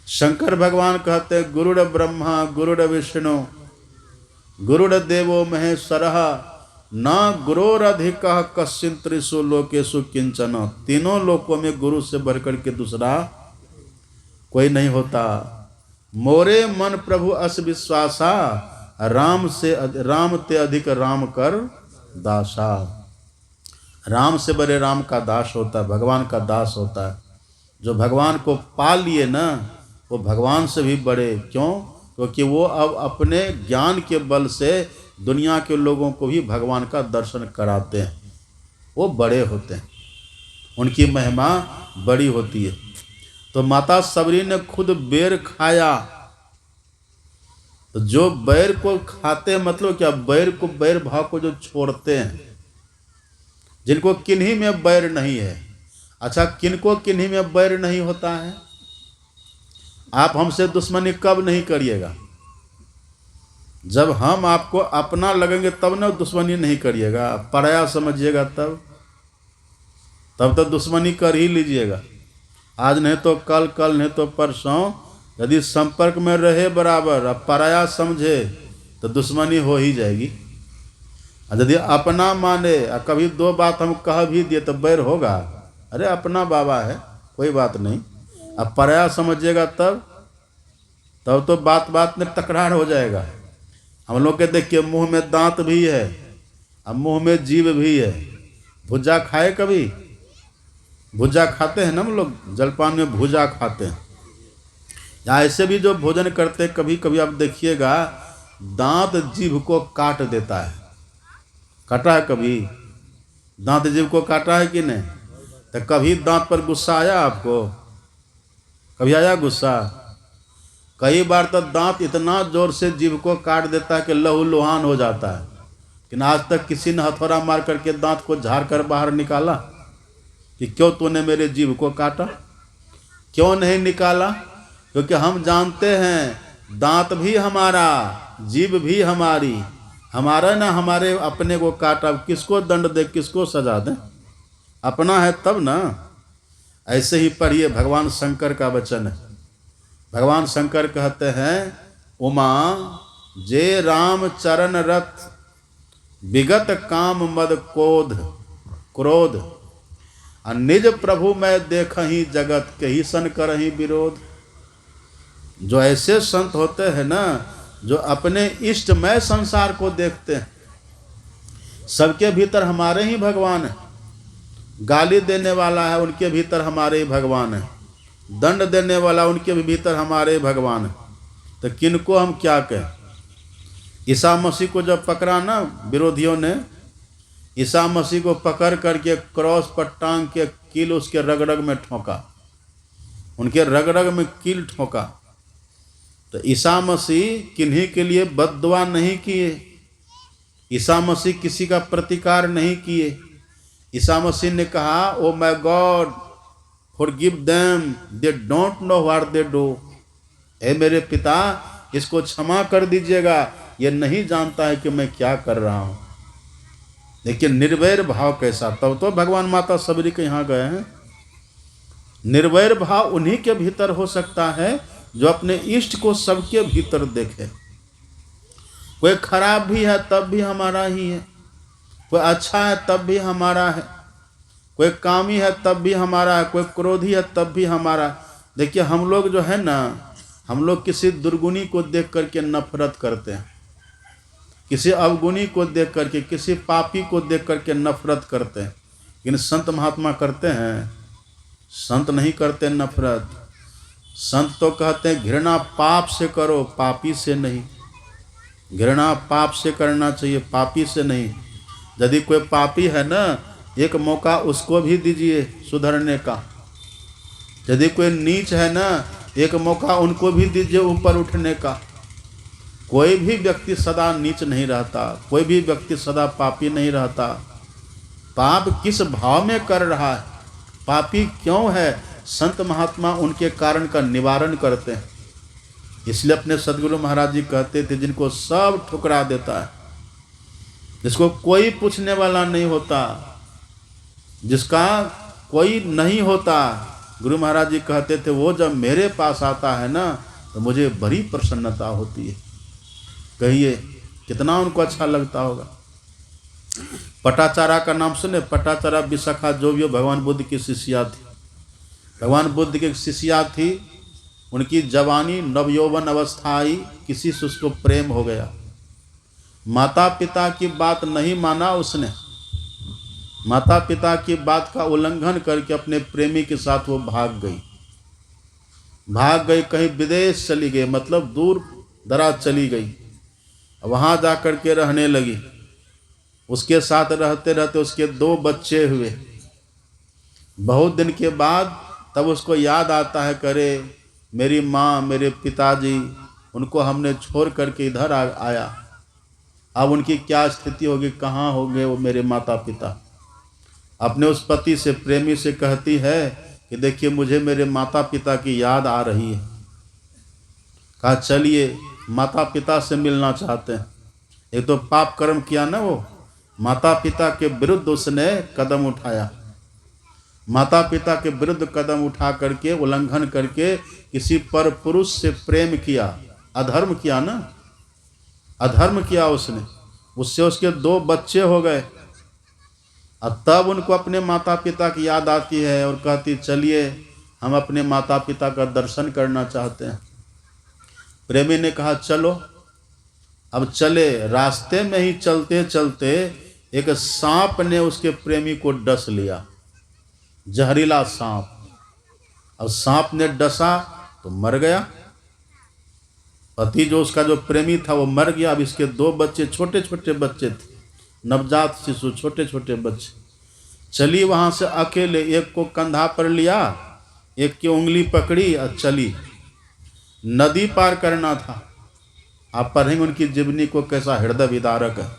शंकर भगवान कहते हैं गुरुड़ ब्रह्मा गुरुड़ विष्णु गुरुड़ देवो महेश्वरः न गुरोरधिक कश्चिन त्रिषु लोकेषु किंचन। तीनों लोकों में गुरु से बढ़कर के दूसरा कोई नहीं होता। मोरे मन प्रभु अस विश्वासा, राम ते अधिक राम कर दासा। राम से बड़े राम का दास होता है, भगवान का दास होता है। जो भगवान को पा लिए ना वो भगवान से भी बड़े। क्यों? क्योंकि वो अब अपने ज्ञान के बल से दुनिया के लोगों को भी भगवान का दर्शन कराते हैं। वो बड़े होते हैं, उनकी महिमा बड़ी होती है। तो माता सबरी ने खुद बेर खाया। तो जो बैर को खाते हैं, मतलब क्या, बैर को, बैर भाव को जो छोड़ते हैं, जिनको किन्हीं में बैर नहीं है। अच्छा, किनको किन्हीं में बैर नहीं होता है? आप हमसे दुश्मनी कब नहीं करिएगा? जब हम आपको अपना लगेंगे तब ना दुश्मनी नहीं करिएगा। पराया समझिएगा तब तो दुश्मनी कर ही लीजिएगा। आज नहीं तो कल, कल नहीं तो परसों, यदि संपर्क में रहे बराबर, अब पराया समझे तो दुश्मनी हो ही जाएगी। यदि अपना माने, कभी दो बात हम कह भी दिए तो बैर होगा। अरे अपना बाबा है, कोई बात नहीं। अब पराया समझिएगा तब तो बात बात में तकरार हो जाएगा। हम लोग के देखिए मुंह में दांत भी है, अब मुंह में जीभ भी है। भुजा खाए कभी? भुजा खाते हैं ना हम लोग, जलपान में भुजा खाते हैं। या ऐसे भी जो भोजन करते कभी कभी आप देखिएगा दांत जीभ को काट देता है। काटा है कभी? दांत जीभ को काटा है कि नहीं? तो कभी दांत पर गुस्सा आया आपको? कभी आया गुस्सा? कई बार तो दांत इतना जोर से जीभ को काट देता है कि लहू लुहान हो जाता है। लेकिन आज तक किसी ने हथौड़ा मार करके दांत को झाड़ कर बाहर निकाला कि क्यों तूने मेरे जीभ को काटा? क्यों नहीं निकाला? क्योंकि हम जानते हैं दांत भी हमारा, जीभ भी हमारी, हमारा ना हमारे अपने को काटा, किसको दंड दे, किसको सजा दे? अपना है तब ना। ऐसे ही पढ़िए, भगवान शंकर का वचन है। भगवान शंकर कहते हैं, उमा जे राम चरण रथ विगत काम मद क्रोध निज प्रभु मैं देखहि जगत के ही सन करहि विरोध। जो ऐसे संत होते हैं ना, जो अपने इष्टमय संसार को देखते हैं, सबके भीतर हमारे ही भगवान है। गाली देने वाला है, उनके भीतर हमारे ही भगवान है। दंड देने वाला, उनके भी भीतर हमारे भगवान है। तो किनको हम क्या कहें? ईसा मसीह को जब पकड़ा ना विरोधियों ने, ईसा मसीह को पकड़ करके क्रॉस पर टांग के कील उसके रग रग में ठोका, उनके रग रग में कील ठोका। तो ईसा मसीह किन्हीं के लिए बद्दुआ नहीं किए, ईसा मसीह किसी का प्रतिकार नहीं किए। ईसा मसीह ने कहा, oh my God forgive them, they don't know what they do. ए मेरे पिता, इसको क्षमा कर दीजिएगा, ये नहीं जानता है कि मैं क्या कर रहा हूँ। देखिए निर्वैर भाव कैसा। तब तो भगवान माता सबरी के यहाँ गए हैं। निर्वैर भाव उन्हीं के भीतर हो सकता है जो अपने इष्ट को सबके भीतर देखे। कोई खराब भी है तब भी हमारा ही है, कोई अच्छा है तब भी हमारा है, कोई कामी है तब भी हमारा है, कोई क्रोधी है तब भी हमारा। देखिए हम लोग जो है ना, हम लोग किसी दुर्गुणी को देख करके नफरत करते हैं, किसी अवगुणी को देख करके, किसी पापी को देख करके नफरत करते हैं। लेकिन संत महात्मा करते हैं? संत नहीं करते नफरत। संत तो कहते हैं घृणा पाप से करो, पापी से नहीं। घृणा पाप से करना चाहिए, पापी से नहीं। यदि कोई पापी है ना, एक मौका उसको भी दीजिए सुधरने का। यदि कोई नीच है ना, एक मौका उनको भी दीजिए ऊपर उठने का। कोई भी व्यक्ति सदा नीच नहीं रहता, कोई भी व्यक्ति सदा पापी नहीं रहता। पाप किस भाव में कर रहा है, पापी क्यों है, संत महात्मा उनके कारण का निवारण करते हैं। इसलिए अपने सदगुरु महाराज जी कहते थे, जिनको सब ठुकरा देता है, जिसको कोई पूछने वाला नहीं होता, जिसका कोई नहीं होता, गुरु महाराज जी कहते थे वो जब मेरे पास आता है ना तो मुझे बड़ी प्रसन्नता होती है। कहिए कितना उनको अच्छा लगता होगा। पटाचारा का नाम सुने? पटाचारा विशाखा जोगियो भगवान बुद्ध की शिष्या थी। भगवान बुद्ध की शिष्या थी। उनकी जवानी नवयौवन अवस्था आई, किसी से उसको प्रेम हो गया। माता पिता की बात नहीं माना उसने, माता पिता की बात का उल्लंघन करके अपने प्रेमी के साथ वो भाग गई, कहीं विदेश चली गई, मतलब दूर दराज चली गई। वहाँ जा कर के रहने लगी। उसके साथ रहते रहते उसके 2 बच्चे हुए। बहुत दिन के बाद तब उसको याद आता है, करे मेरी माँ, मेरे पिताजी, उनको हमने छोड़ करके इधर आया। अब उनकी क्या स्थिति होगी, कहाँ होंगे वो मेरे माता पिता। अपने उस पति से, प्रेमी से कहती है कि देखिए मुझे मेरे माता पिता की याद आ रही है। कहा चलिए, माता पिता से मिलना चाहते हैं। एक तो पाप कर्म किया ना वो, माता पिता के विरुद्ध उसने कदम उठाया। माता पिता के विरुद्ध कदम उठा करके, उल्लंघन करके किसी पर पुरुष से प्रेम किया, अधर्म किया ना, अधर्म किया उसने। उससे उसके 2 बच्चे हो गए। अब तब उनको अपने माता पिता की याद आती है और कहती चलिए हम अपने माता पिता का दर्शन करना चाहते हैं। प्रेमी ने कहा चलो। अब चले, रास्ते में ही चलते चलते एक सांप ने उसके प्रेमी को डस लिया, जहरीला सांप। अब सांप ने डसा तो मर गया। पति जो उसका जो प्रेमी था वो मर गया। अब इसके 2 बच्चे, छोटे छोटे बच्चे थे, नवजात शिशु, छोटे छोटे बच्चे। चली वहाँ से अकेले, एक को कंधा पर लिया, एक की उंगली पकड़ी और चली। नदी पार करना था। आप पढ़ेंगे उनकी जीवनी को, कैसा हृदय विदारक है।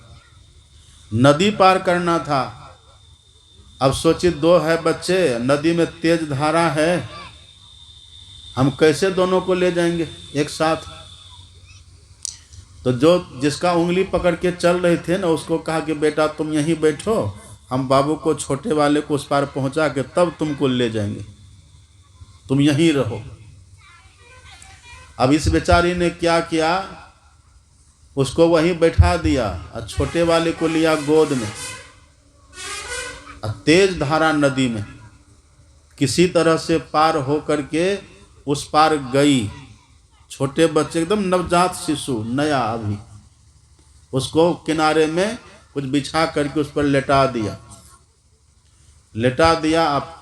नदी पार करना था। अब सोचिए 2 है बच्चे, नदी में तेज धारा है, हम कैसे दोनों को ले जाएंगे एक साथ। तो जो जिसका उंगली पकड़ के चल रहे थे ना, उसको कहा कि बेटा तुम यहीं बैठो, हम बाबू को, छोटे वाले को उस पार पहुंचा के तब तुमको ले जाएंगे, तुम यहीं रहो। अब इस बेचारी ने क्या किया, उसको वहीं बैठा दिया और छोटे वाले को लिया गोद में। तेज धारा नदी में किसी तरह से पार हो करके उस पार गई। छोटे बच्चे, एकदम नवजात शिशु, नया अभी, उसको किनारे में कुछ बिछा करके उस पर लेटा दिया।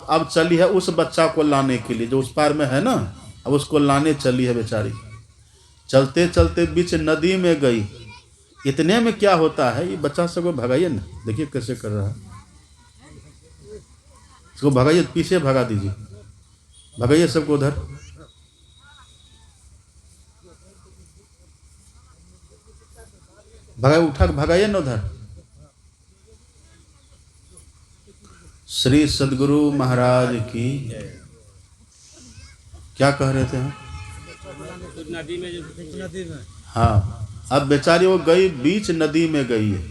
अब चली है उस बच्चा को लाने के लिए जो उस पार में है ना, अब उसको लाने चली है बेचारी। चलते चलते बीच नदी में गई। इतने में क्या होता है, ये बच्चा सबको भगाइए ना, देखिए कैसे कर रहा है, इसको भगाइए, पीछे भगा दीजिए, भगाइए सबको उधर। उठा भगाइए ना उधर। श्री सद्गुरु महाराज की। क्या कह रहे थे हम? नदी में। हाँ, अब बेचारी वो गई, बीच नदी में गई है।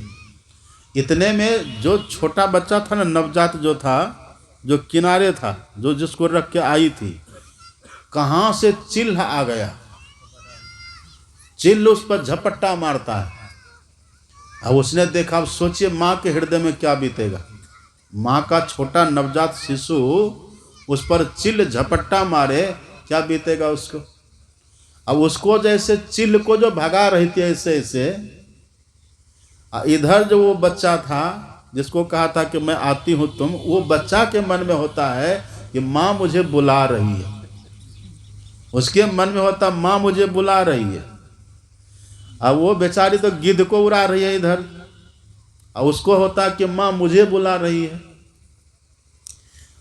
इतने में जो छोटा बच्चा था ना, नवजात जो था, जो किनारे था, जो जिसको रख के आई थी, कहाँ से चिल्ल आ गया। चिल्ल उस पर झपट्टा मारता है। अब उसने देखा, अब सोचिए माँ के हृदय में क्या बीतेगा। माँ का छोटा नवजात शिशु उस पर चिल्ल झपट्टा मारे, क्या बीतेगा उसको। अब उसको जैसे चिल्ल को जो भगा रही थी ऐसे ऐसे, इधर जो वो बच्चा था जिसको कहा था कि मैं आती हूँ तुम, वो बच्चा के मन में होता है कि माँ मुझे बुला रही है। उसके मन में होता माँ मुझे बुला रही है। अब वो बेचारी तो गिद्ध को उड़ा रही है इधर, और उसको होता कि माँ मुझे बुला रही है।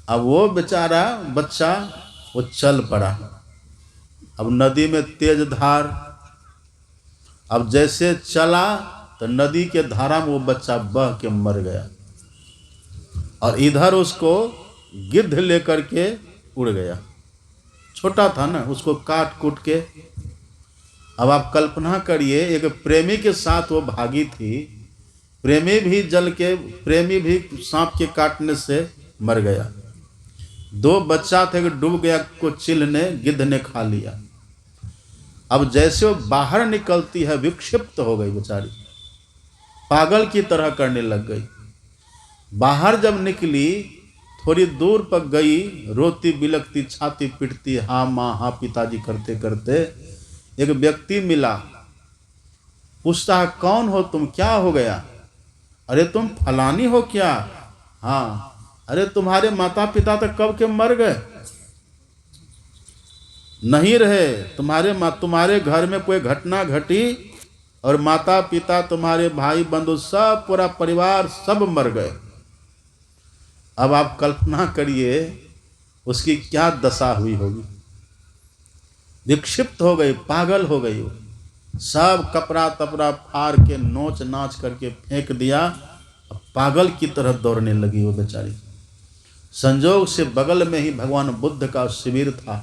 अब वो बेचारा बच्चा वो चल पड़ा। अब नदी में तेज धार, अब जैसे चला तो नदी के धारा में वो बच्चा बह के मर गया, और इधर उसको गिद्ध लेकर के उड़ गया। छोटा था ना, उसको काट कूट के। अब आप कल्पना करिए, एक प्रेमी के साथ वो भागी थी, प्रेमी भी सांप के काटने से मर गया। 2 बच्चा थे कि डूब गया, को चिल्ल ने, गिद्ध ने खा लिया। अब जैसे वो बाहर निकलती है, विक्षिप्त हो गई बेचारी, पागल की तरह करने लग गई। बाहर जब निकली, थोड़ी दूर पर गई, रोती बिलखती, छाती पीटती, हाँ माँ हाँ पिताजी करते करते एक व्यक्ति मिला। पूछता है कौन हो तुम, क्या हो गया? अरे तुम फलानी हो क्या? हाँ। अरे तुम्हारे माता पिता तो कब के मर गए, नहीं रहे। तुम्हारे घर में कोई घटना घटी और माता पिता, तुम्हारे भाई बंधु, सब पूरा परिवार सब मर गए। अब आप कल्पना करिए उसकी क्या दशा हुई होगी। विक्षिप्त हो गई, पागल हो गई। सब कपड़ा तपड़ा फाड़ के नोच नाच करके फेंक दिया, पागल की तरह दौड़ने लगी वो बेचारी। संजोग से बगल में ही भगवान बुद्ध का शिविर था।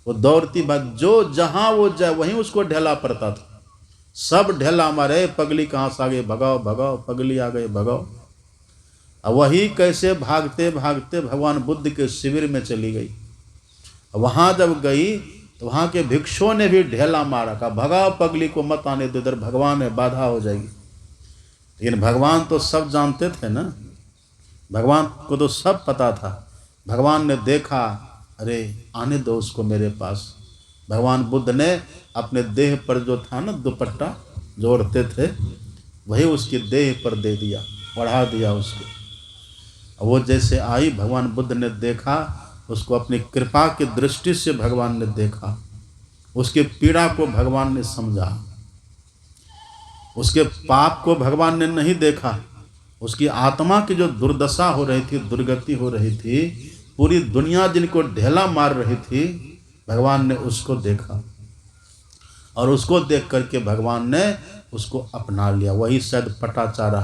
वो दौड़ती बात, जो जहां वो जाए वहीं उसको ढेला पड़ता था। सब ढेला मारे, पगली कहाँ से आ गई, भगाओ भगाओ, पगली आ गई भगाओ। अब वही कैसे भागते भागते भगवान बुद्ध के शिविर में चली गई। वहां जब गई तो वहां के भिक्षुओं ने भी ढेला मारा, कहा भगाओ पगली को, मत आने दो इधर, भगवान है, बाधा हो जाएगी। लेकिन भगवान तो सब जानते थे ना, भगवान को तो सब पता था। भगवान ने देखा, अरे आने दो उसको मेरे पास। भगवान बुद्ध ने अपने देह पर जो था ना दुपट्टा जो ओढ़ते थे, वही उसकी देह पर दे दिया, बढ़ा दिया उसको। वो जैसे आई, भगवान बुद्ध ने देखा उसको, अपनी कृपा की दृष्टि से भगवान ने देखा, उसके पीड़ा को भगवान ने समझा, उसके पाप को भगवान ने नहीं देखा, उसकी आत्मा की जो दुर्दशा हो रही थी, दुर्गति हो रही थी, पूरी दुनिया जिनको ढेला मार रही थी, भगवान ने उसको देखा और उसको देख करके भगवान ने उसको अपना लिया। वही शायद पटाचारा,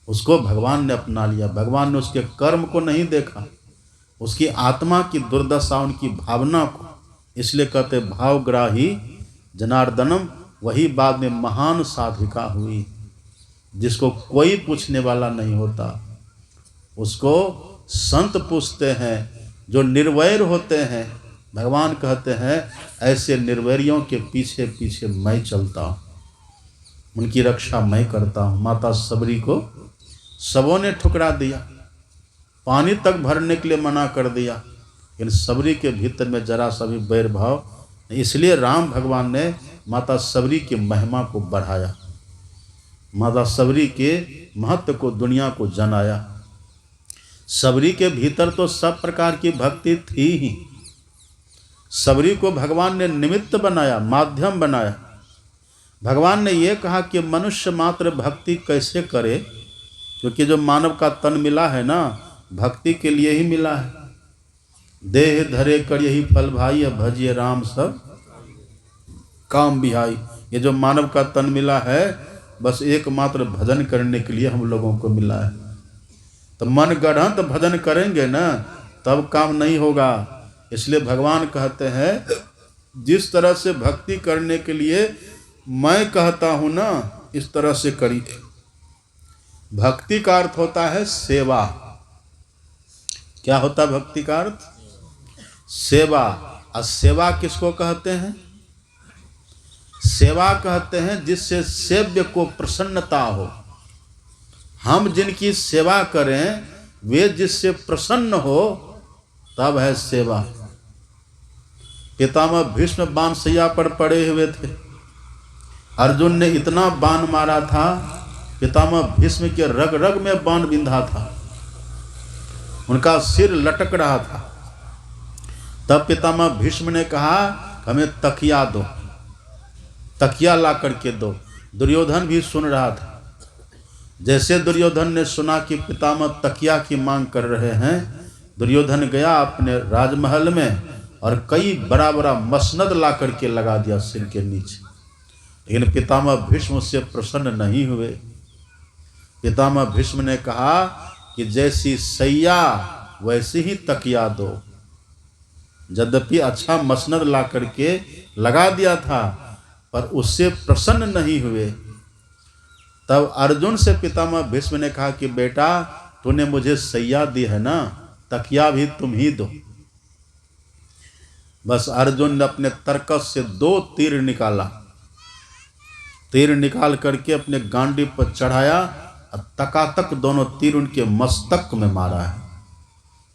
उसको भगवान ने अपना लिया। भगवान ने उसके कर्म को नहीं देखा, उसकी आत्मा की दुर्दशा, उनकी भावना को। इसलिए कहते भावग्राही जनार्दनम, वही बाद में महान साधिका हुई, जिसको कोई पूछने वाला नहीं होता, उसको संत पूछते हैं, जो निर्वैर होते हैं। भगवान कहते हैं ऐसे निर्वैरियों के पीछे पीछे मैं चलता हूँ, उनकी रक्षा मैं करता हूँ। माता सबरी को सबों ने ठुकरा दिया, पानी तक भरने के लिए मना कर दिया, लेकिन सबरी के भीतर में जरा सा भी बैर भाव, इसलिए राम भगवान ने माता सबरी की महिमा को बढ़ाया, माता सबरी के महत्व को दुनिया को जनाया। सबरी के भीतर तो सब प्रकार की भक्ति थी ही, सबरी को भगवान ने निमित्त बनाया, माध्यम बनाया। भगवान ने ये कहा कि मनुष्य मात्र भक्ति कैसे करे, क्योंकि जो मानव का तन मिला है ना, भक्ति के लिए ही मिला है। देह धरे कर यही फल भाई, भजिए राम सब काम बिहाई। ये जो मानव का तन मिला है, बस एकमात्र भजन करने के लिए हम लोगों को मिला है। तो मन गढ़ंत भजन करेंगे ना, तब काम नहीं होगा। इसलिए भगवान कहते हैं जिस तरह से भक्ति करने के लिए मैं कहता हूँ ना, इस तरह से करिए। भक्ति का अर्थ होता है सेवा। क्या होता है भक्ति का अर्थ? सेवा। और सेवा किसको कहते हैं? सेवा कहते हैं जिससे सेव्य को प्रसन्नता हो। हम जिनकी सेवा करें वे जिससे प्रसन्न हो, तब है सेवा। पितामह भीष्म बाणशैया पर पड़े हुए थे, अर्जुन ने इतना बाण मारा था, पितामह भीष्म के रग रग में बाण बिंधा था, उनका सिर लटक रहा था। तब पितामह भीष्म ने कहा हमें तकिया दो, तकिया ला करके दो। दुर्योधन भी सुन रहा था। जैसे दुर्योधन ने सुना कि पितामह तकिया की मांग कर रहे हैं, दुर्योधन गया अपने राजमहल में और कई बड़ा बड़ा मसनद ला करके लगा दिया सिर के नीचे। लेकिन पितामह भीष्म उससे प्रसन्न नहीं हुए। पितामह भीष्म ने कहा कि जैसी सैया वैसी ही तकिया दो। यद्यपि अच्छा मसनद ला करके लगा दिया था, पर उससे प्रसन्न नहीं हुए। तब अर्जुन से पितामह भीष्म ने कहा कि बेटा तूने मुझे सैया दी है ना, तकिया भी तुम ही दो। बस अर्जुन ने अपने तरकस से 2 तीर निकाला, तीर निकाल करके अपने गांडी पर चढ़ाया और तकातक दोनों तीर उनके मस्तक में मारा है।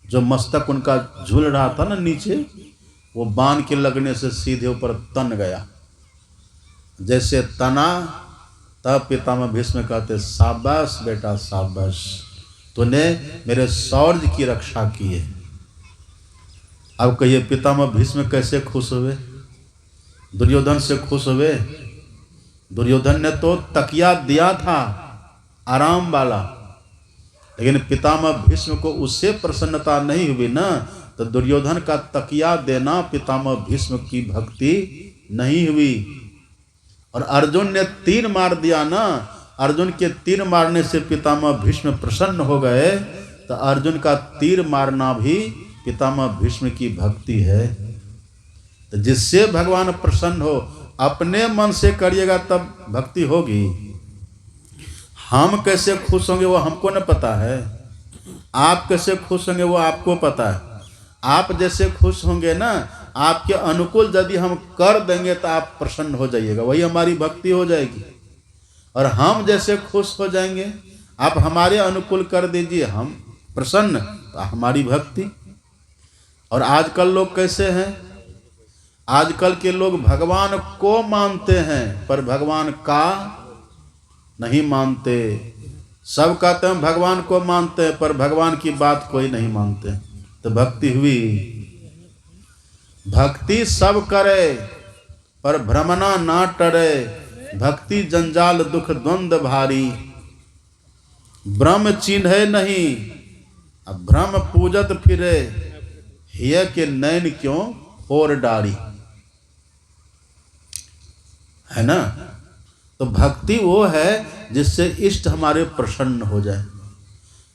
जो मस्तक उनका झूल रहा था ना नीचे, वो बाण के लगने से सीधे ऊपर तन गया। जैसे तना, तब पितामह भीष्म कहते शाबाश बेटा शाबाश, तूने मेरे शौर्य की रक्षा की है। अब कहिए पितामह भीष्म कैसे खुश हुए? दुर्योधन से खुश हुए। दुर्योधन ने तो तकिया दिया था आराम वाला, लेकिन पितामह भीष्म को उससे प्रसन्नता नहीं हुई ना, तो दुर्योधन का तकिया देना पितामह भीष्म की भक्ति नहीं हुई। और अर्जुन ने तीर मार दिया ना, अर्जुन के तीर मारने से पितामह भीष्म प्रसन्न हो गए, तो अर्जुन का तीर मारना भी पितामह भीष्म की भक्ति है। तो जिससे भगवान प्रसन्न हो, अपने मन से करिएगा तब भक्ति होगी। हम कैसे खुश होंगे वो हमको न पता है, आप कैसे खुश होंगे वो आपको पता है। आप जैसे खुश होंगे ना, आपके अनुकूल यदि हम कर देंगे तो आप प्रसन्न हो जाइएगा, वही हमारी भक्ति हो जाएगी। और हम जैसे खुश हो जाएंगे, आप हमारे अनुकूल कर दीजिए, हम प्रसन्न, तो हमारी भक्ति। और आजकल लोग कैसे हैं? आजकल के लोग भगवान को मानते हैं पर भगवान का नहीं मानते। सब कहते हैं भगवान को मानते हैं पर भगवान की बात कोई नहीं मानते। तो भक्ति हुई? भक्ति सब करे पर भ्रमना ना टरे, भक्ति जंजाल दुख द्वंद भारी। ब्रह्म चिन्हे नहीं अब भ्रम पूजत फिरे, हिय के नैन क्यों और डारी। है ना। तो भक्ति वो है जिससे इष्ट हमारे प्रसन्न हो जाए।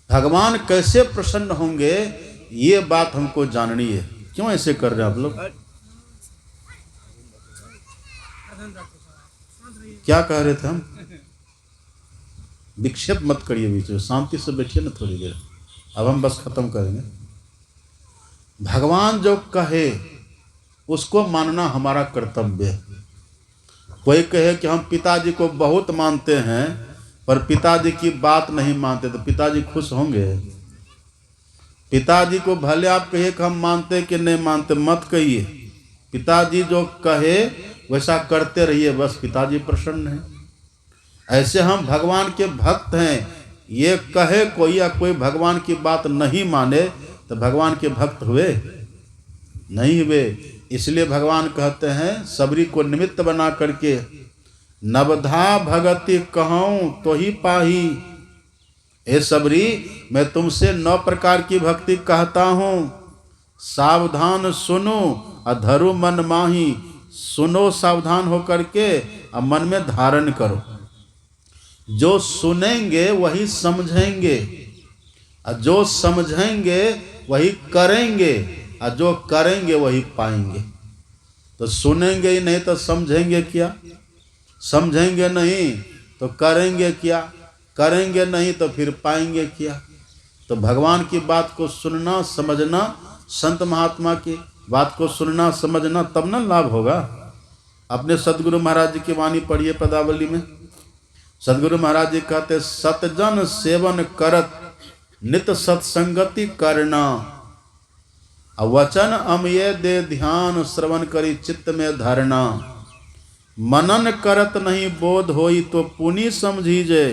भगवान कैसे प्रसन्न होंगे ये बात हमको जाननी है। क्यों ऐसे कर रहे हैं आप लोग? क्या कह रहे थे हम? विक्षेप मत करिए बीच में, शांति से बैठिए ना थोड़ी देर। अब हम बस खत्म करेंगे। भगवान जो कहे उसको मानना हमारा कर्तव्य है। कोई कहे कि हम पिताजी को बहुत मानते हैं पर पिताजी की बात नहीं मानते, तो पिताजी खुश होंगे? पिताजी को भले आप कहिए कि हम मानते कि नहीं मानते, मत कहिए। पिताजी जो कहे वैसा करते रहिए, बस पिताजी प्रसन्न हैं। ऐसे हम भगवान के भक्त हैं। ये कहे कोई या कोई भगवान की बात नहीं माने तो भगवान के भक्त हुए नहीं हुए। इसलिए भगवान कहते हैं सबरी को निमित्त बना करके, नवधा भगति कहूँ तो ही पाही। हे सबरी, मैं तुमसे 9 प्रकार की भक्ति कहता हूँ, सावधान सुनो अधरु मन माही। सुनो सावधान होकर के और मन में धारण करो। जो सुनेंगे वही समझेंगे, और जो समझेंगे वही करेंगे, और जो करेंगे वही पाएंगे। तो सुनेंगे ही नहीं तो समझेंगे क्या? समझेंगे नहीं तो करेंगे क्या? करेंगे नहीं तो फिर पाएंगे क्या? तो भगवान की बात को सुनना समझना, संत महात्मा की बात को सुनना समझना, तब ना लाभ होगा। अपने सदगुरु महाराज जी की वाणी पढ़िए पदावली में। सदगुरु महाराज जी कहते, सतजन सेवन करत नित सत्संगति करना, वचन अमये दे ध्यान श्रवण करी चित्त में धरना। मनन करत नहीं बोध होई तो पुनि समझीजे,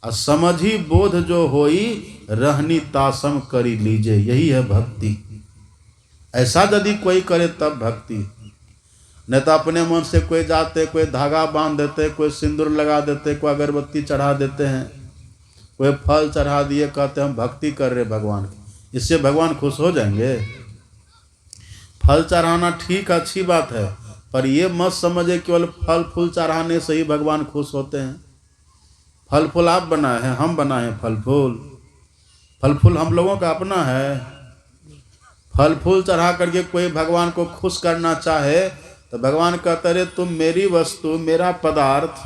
समझी बोध जो होई रहनी तासम करी लीजे। यही है भक्ति। ऐसा यदि कोई करे तब भक्ति। नहीं तो अपने मन से कोई जाते, कोई धागा बांध देते, कोई सिंदूर लगा देते, कोई अगरबत्ती चढ़ा देते हैं, कोई फल चढ़ा दिए, कहते हम भक्ति कर रहे भगवान की। इससे भगवान खुश हो जाएंगे? फल चढ़ाना ठीक अच्छी बात है, पर ये मत समझे केवल फल फूल चढ़ाने से ही भगवान खुश होते हैं। फल फूल आप बनाए हैं, हम बनाए हैं फल फूल? फल फूल हम लोगों का अपना है। फल फूल चढ़ा करके कोई भगवान को खुश करना चाहे तो भगवान कहते रहे, तुम मेरी वस्तु, मेरा पदार्थ,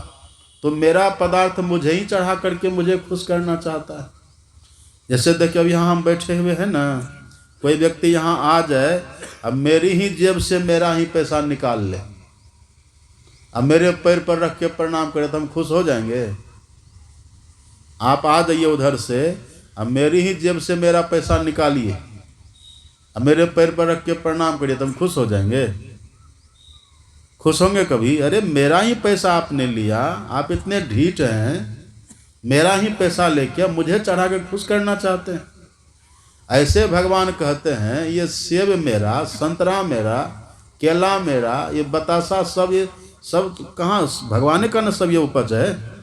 तुम मेरा पदार्थ मुझे ही चढ़ा करके मुझे खुश करना चाहता है। जैसे देखिए अब यहाँ हम बैठे हुए हैं ना, कोई व्यक्ति यहाँ आ जाए, अब मेरी ही जेब से मेरा ही पैसा निकाल ले, अब मेरे पैर पर रख के प्रणाम करे तो हम खुश हो जाएंगे? आप आ जाइए उधर से, अब मेरी ही जेब से मेरा पैसा निकालिए, अब मेरे पैर पर रख के प्रणाम करिए तो हम खुश हो जाएंगे? खुश होंगे कभी? अरे मेरा ही पैसा आपने लिया, आप इतने ढीठ हैं, मेरा ही पैसा लेके मुझे चढ़ा के खुश करना चाहते हैं। ऐसे भगवान कहते हैं, ये सेब मेरा, संतरा मेरा, केला मेरा, ये बतासा सब, ये सब कहाँ भगवान का न सब ये उपज है?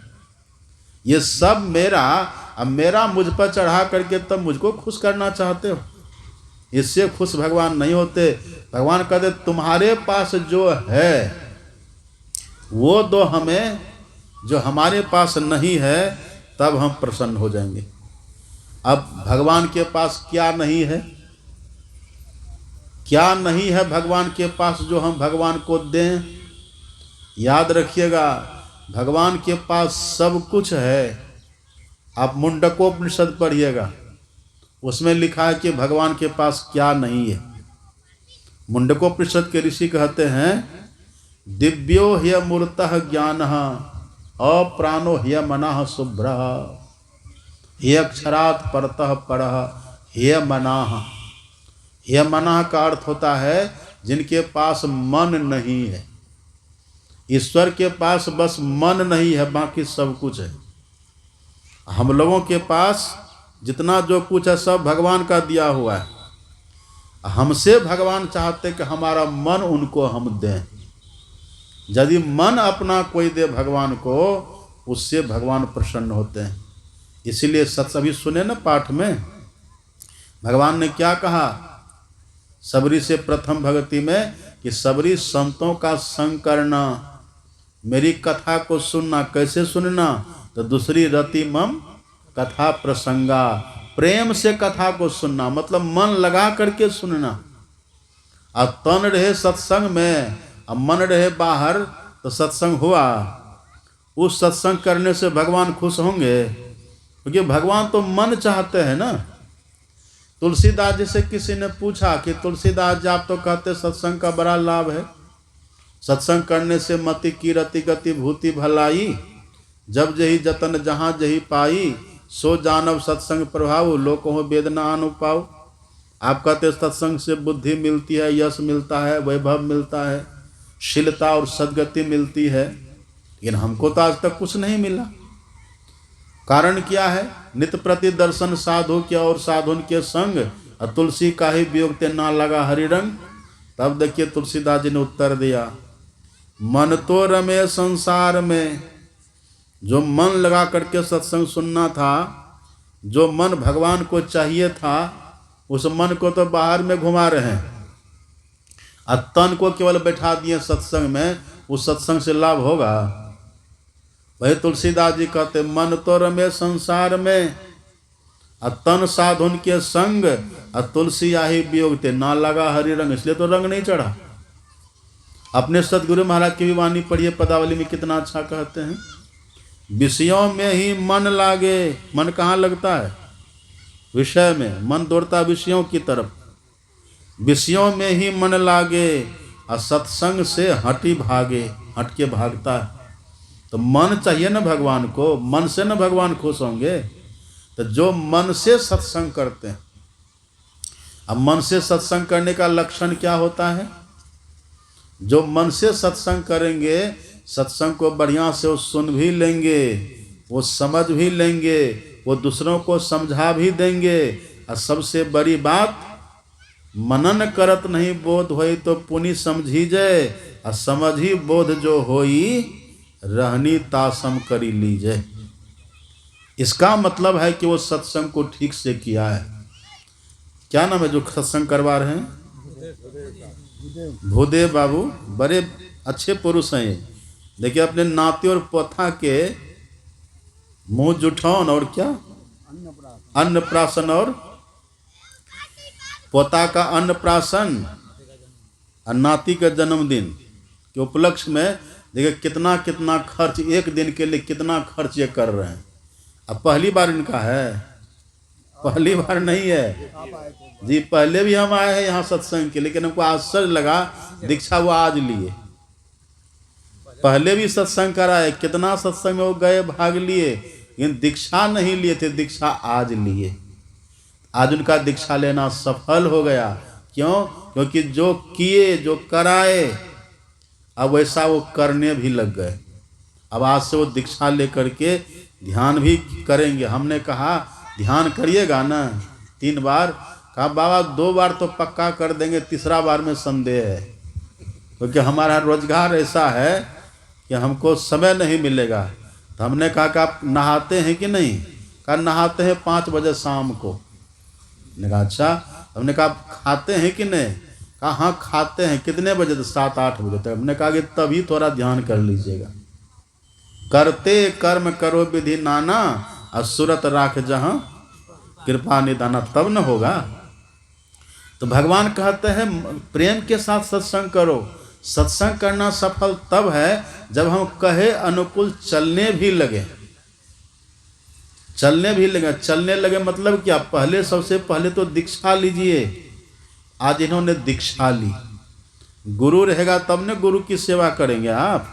ये सब मेरा, अब मेरा मुझ पर चढ़ा करके तब मुझको खुश करना चाहते हो। इससे खुश भगवान नहीं होते। भगवान कहते तुम्हारे पास जो है वो दो हमें, जो हमारे पास नहीं है, तब हम प्रसन्न हो जाएंगे। अब भगवान के पास क्या नहीं है? क्या नहीं है भगवान के पास जो हम भगवान को दें? याद रखिएगा, भगवान के पास सब कुछ है। आप मुंडकोपनिषद पढ़िएगा, उसमें लिखा है कि भगवान के पास क्या नहीं है। मुंडकोपनिषद के ऋषि कहते हैं, दिव्यो ह्य मूर्तः ज्ञानः अप्राणो ह्य मनः शुभ्रः ह्य अक्षरात् परतः परः ह्य मनाः। ह्य मनाः का अर्थ होता है जिनके पास मन नहीं है। ईश्वर के पास बस मन नहीं है, बाकी सब कुछ है। हम लोगों के पास जितना जो कुछ है सब भगवान का दिया हुआ है। हमसे भगवान चाहते कि हमारा मन उनको हम दें। यदि मन अपना कोई दे भगवान को, उससे भगवान प्रसन्न होते हैं। इसीलिए सभी सुने ना पाठ में भगवान ने क्या कहा सबरी से प्रथम भक्ति में कि सबरी संतों का संग करना, मेरी कथा को सुनना। कैसे सुनना? तो दूसरी रति मम कथा प्रसंगा, प्रेम से कथा को सुनना, मतलब मन लगा करके सुनना। और तन रहे सत्संग में और मन रहे बाहर तो सत्संग हुआ, उस सत्संग करने से भगवान खुश होंगे? क्योंकि भगवान तो मन चाहते हैं ना। तुलसीदास जी से किसी ने पूछा कि तुलसीदास जी आप तो कहते सत्संग का बड़ा लाभ है, सत्संग करने से मति की रति गति भूति भलाई, जब जही जतन जहाँ जही पाई, सो जानव सत्संग प्रभाव, लोको वेदना अनुपाव। आप कहते सत्संग से बुद्धि मिलती है, यश मिलता है, वैभव मिलता है, शीलता और सद्गति मिलती है, लेकिन हमको तो आज तक कुछ नहीं मिला। कारण क्या है? नित्य प्रति दर्शन साधु क्या और साधुन के संग, और तुलसी का ही वियोग ते ना लगा हरि रंग। तब देखिए तुलसीदास जी ने उत्तर दिया, मन तो रमे संसार में। जो मन लगा करके सत्संग सुनना था, जो मन भगवान को चाहिए था, उस मन को तो बाहर में घुमा रहे हैं, और तन को केवल बैठा दिए सत्संग में। उस सत्संग से लाभ होगा? वही तुलसीदास जी कहते मन तो रमे संसार में, और तन साधुन के संग, और तुलसी आही वियोग ते ना लगा हरि रंग। इसलिए तो रंग नहीं चढ़ा। अपने सतगुरु महाराज की भी वाणी पढ़िए, पदावली में कितना अच्छा कहते हैं, विषयों में ही मन लागे। मन कहाँ लगता है? विषय में। मन दौड़ता विषयों की तरफ। विषयों में ही मन लागे, और सत्संग से हटी भागे, हट के भागता है। तो मन चाहिए ना भगवान को, मन से ना भगवान खुश होंगे। तो जो मन से सत्संग करते हैं, अब मन से सत्संग करने का लक्षण क्या होता है? जो मन से सत्संग करेंगे, सत्संग को बढ़िया से वो सुन भी लेंगे, वो समझ भी लेंगे, वो दूसरों को समझा भी देंगे। और सबसे बड़ी बात, मनन करत नहीं बोध होई तो पुनि समझी जाए, और समझी बोध जो होई रहनी तासम करी लीजे। इसका मतलब है कि वो सत्संग को ठीक से किया है। क्या नाम है जो सत्संग करवा रहे हैं? भूदेव बाबू, बड़े अच्छे पुरुष हैं। देखिए अपने नाते और पोथा के मुंह जुठौन और क्या अन्नप्राशन, और पोता का अन्नप्राशन और नाती का जन्मदिन के उपलक्ष्य में देखिए कितना कितना खर्च, एक दिन के लिए कितना खर्च ये कर रहे हैं। अब पहली बार इनका है? पहली बार नहीं है जी, पहले भी हम आए हैं यहाँ सत्संग के, लेकिन हमको आश्चर्य लगा दीक्षा वो आज लिए। पहले भी सत्संग कराए, कितना सत्संग में वो गए, भाग लिए, लेकिन दीक्षा नहीं लिए थे, दीक्षा आज लिए। आज उनका दीक्षा लेना सफल हो गया। क्यों? क्योंकि जो किए, जो कराए, अब वैसा वो करने भी लग गए। अब आज से वो दीक्षा लेकर के ध्यान भी करेंगे। हमने कहा ध्यान करिएगा ना 3 बार, कहा बाबा 2 बार तो पक्का कर देंगे, तीसरा बार में संदेह है, क्योंकि हमारा रोजगार ऐसा है कि हमको समय नहीं मिलेगा। तो हमने कहा कि आप नहाते हैं कि नहीं? कहा नहाते हैं 5 बजे शाम को। ने कहा अच्छा। हमने कहा खाते हैं कि नहीं? कहा हाँ खाते हैं। कितने बजे? तो 7-8 बजे तक। हमने कहा कि तभी थोड़ा ध्यान कर लीजिएगा। करते कर्म करो विधि नाना, और सूरत राख जहाँ कृपा निदाना, तब न होगा। तो भगवान कहते हैं प्रेम के साथ सत्संग करो। सत्संग करना सफल तब है जब हम कहे अनुकूल चलने भी लगे। चलने भी लगे। चलने लगे मतलब क्या? पहले सबसे पहले तो दीक्षा लीजिए। आज इन्होंने दीक्षा ली, गुरु रहेगा तब न गुरु की सेवा करेंगे आप।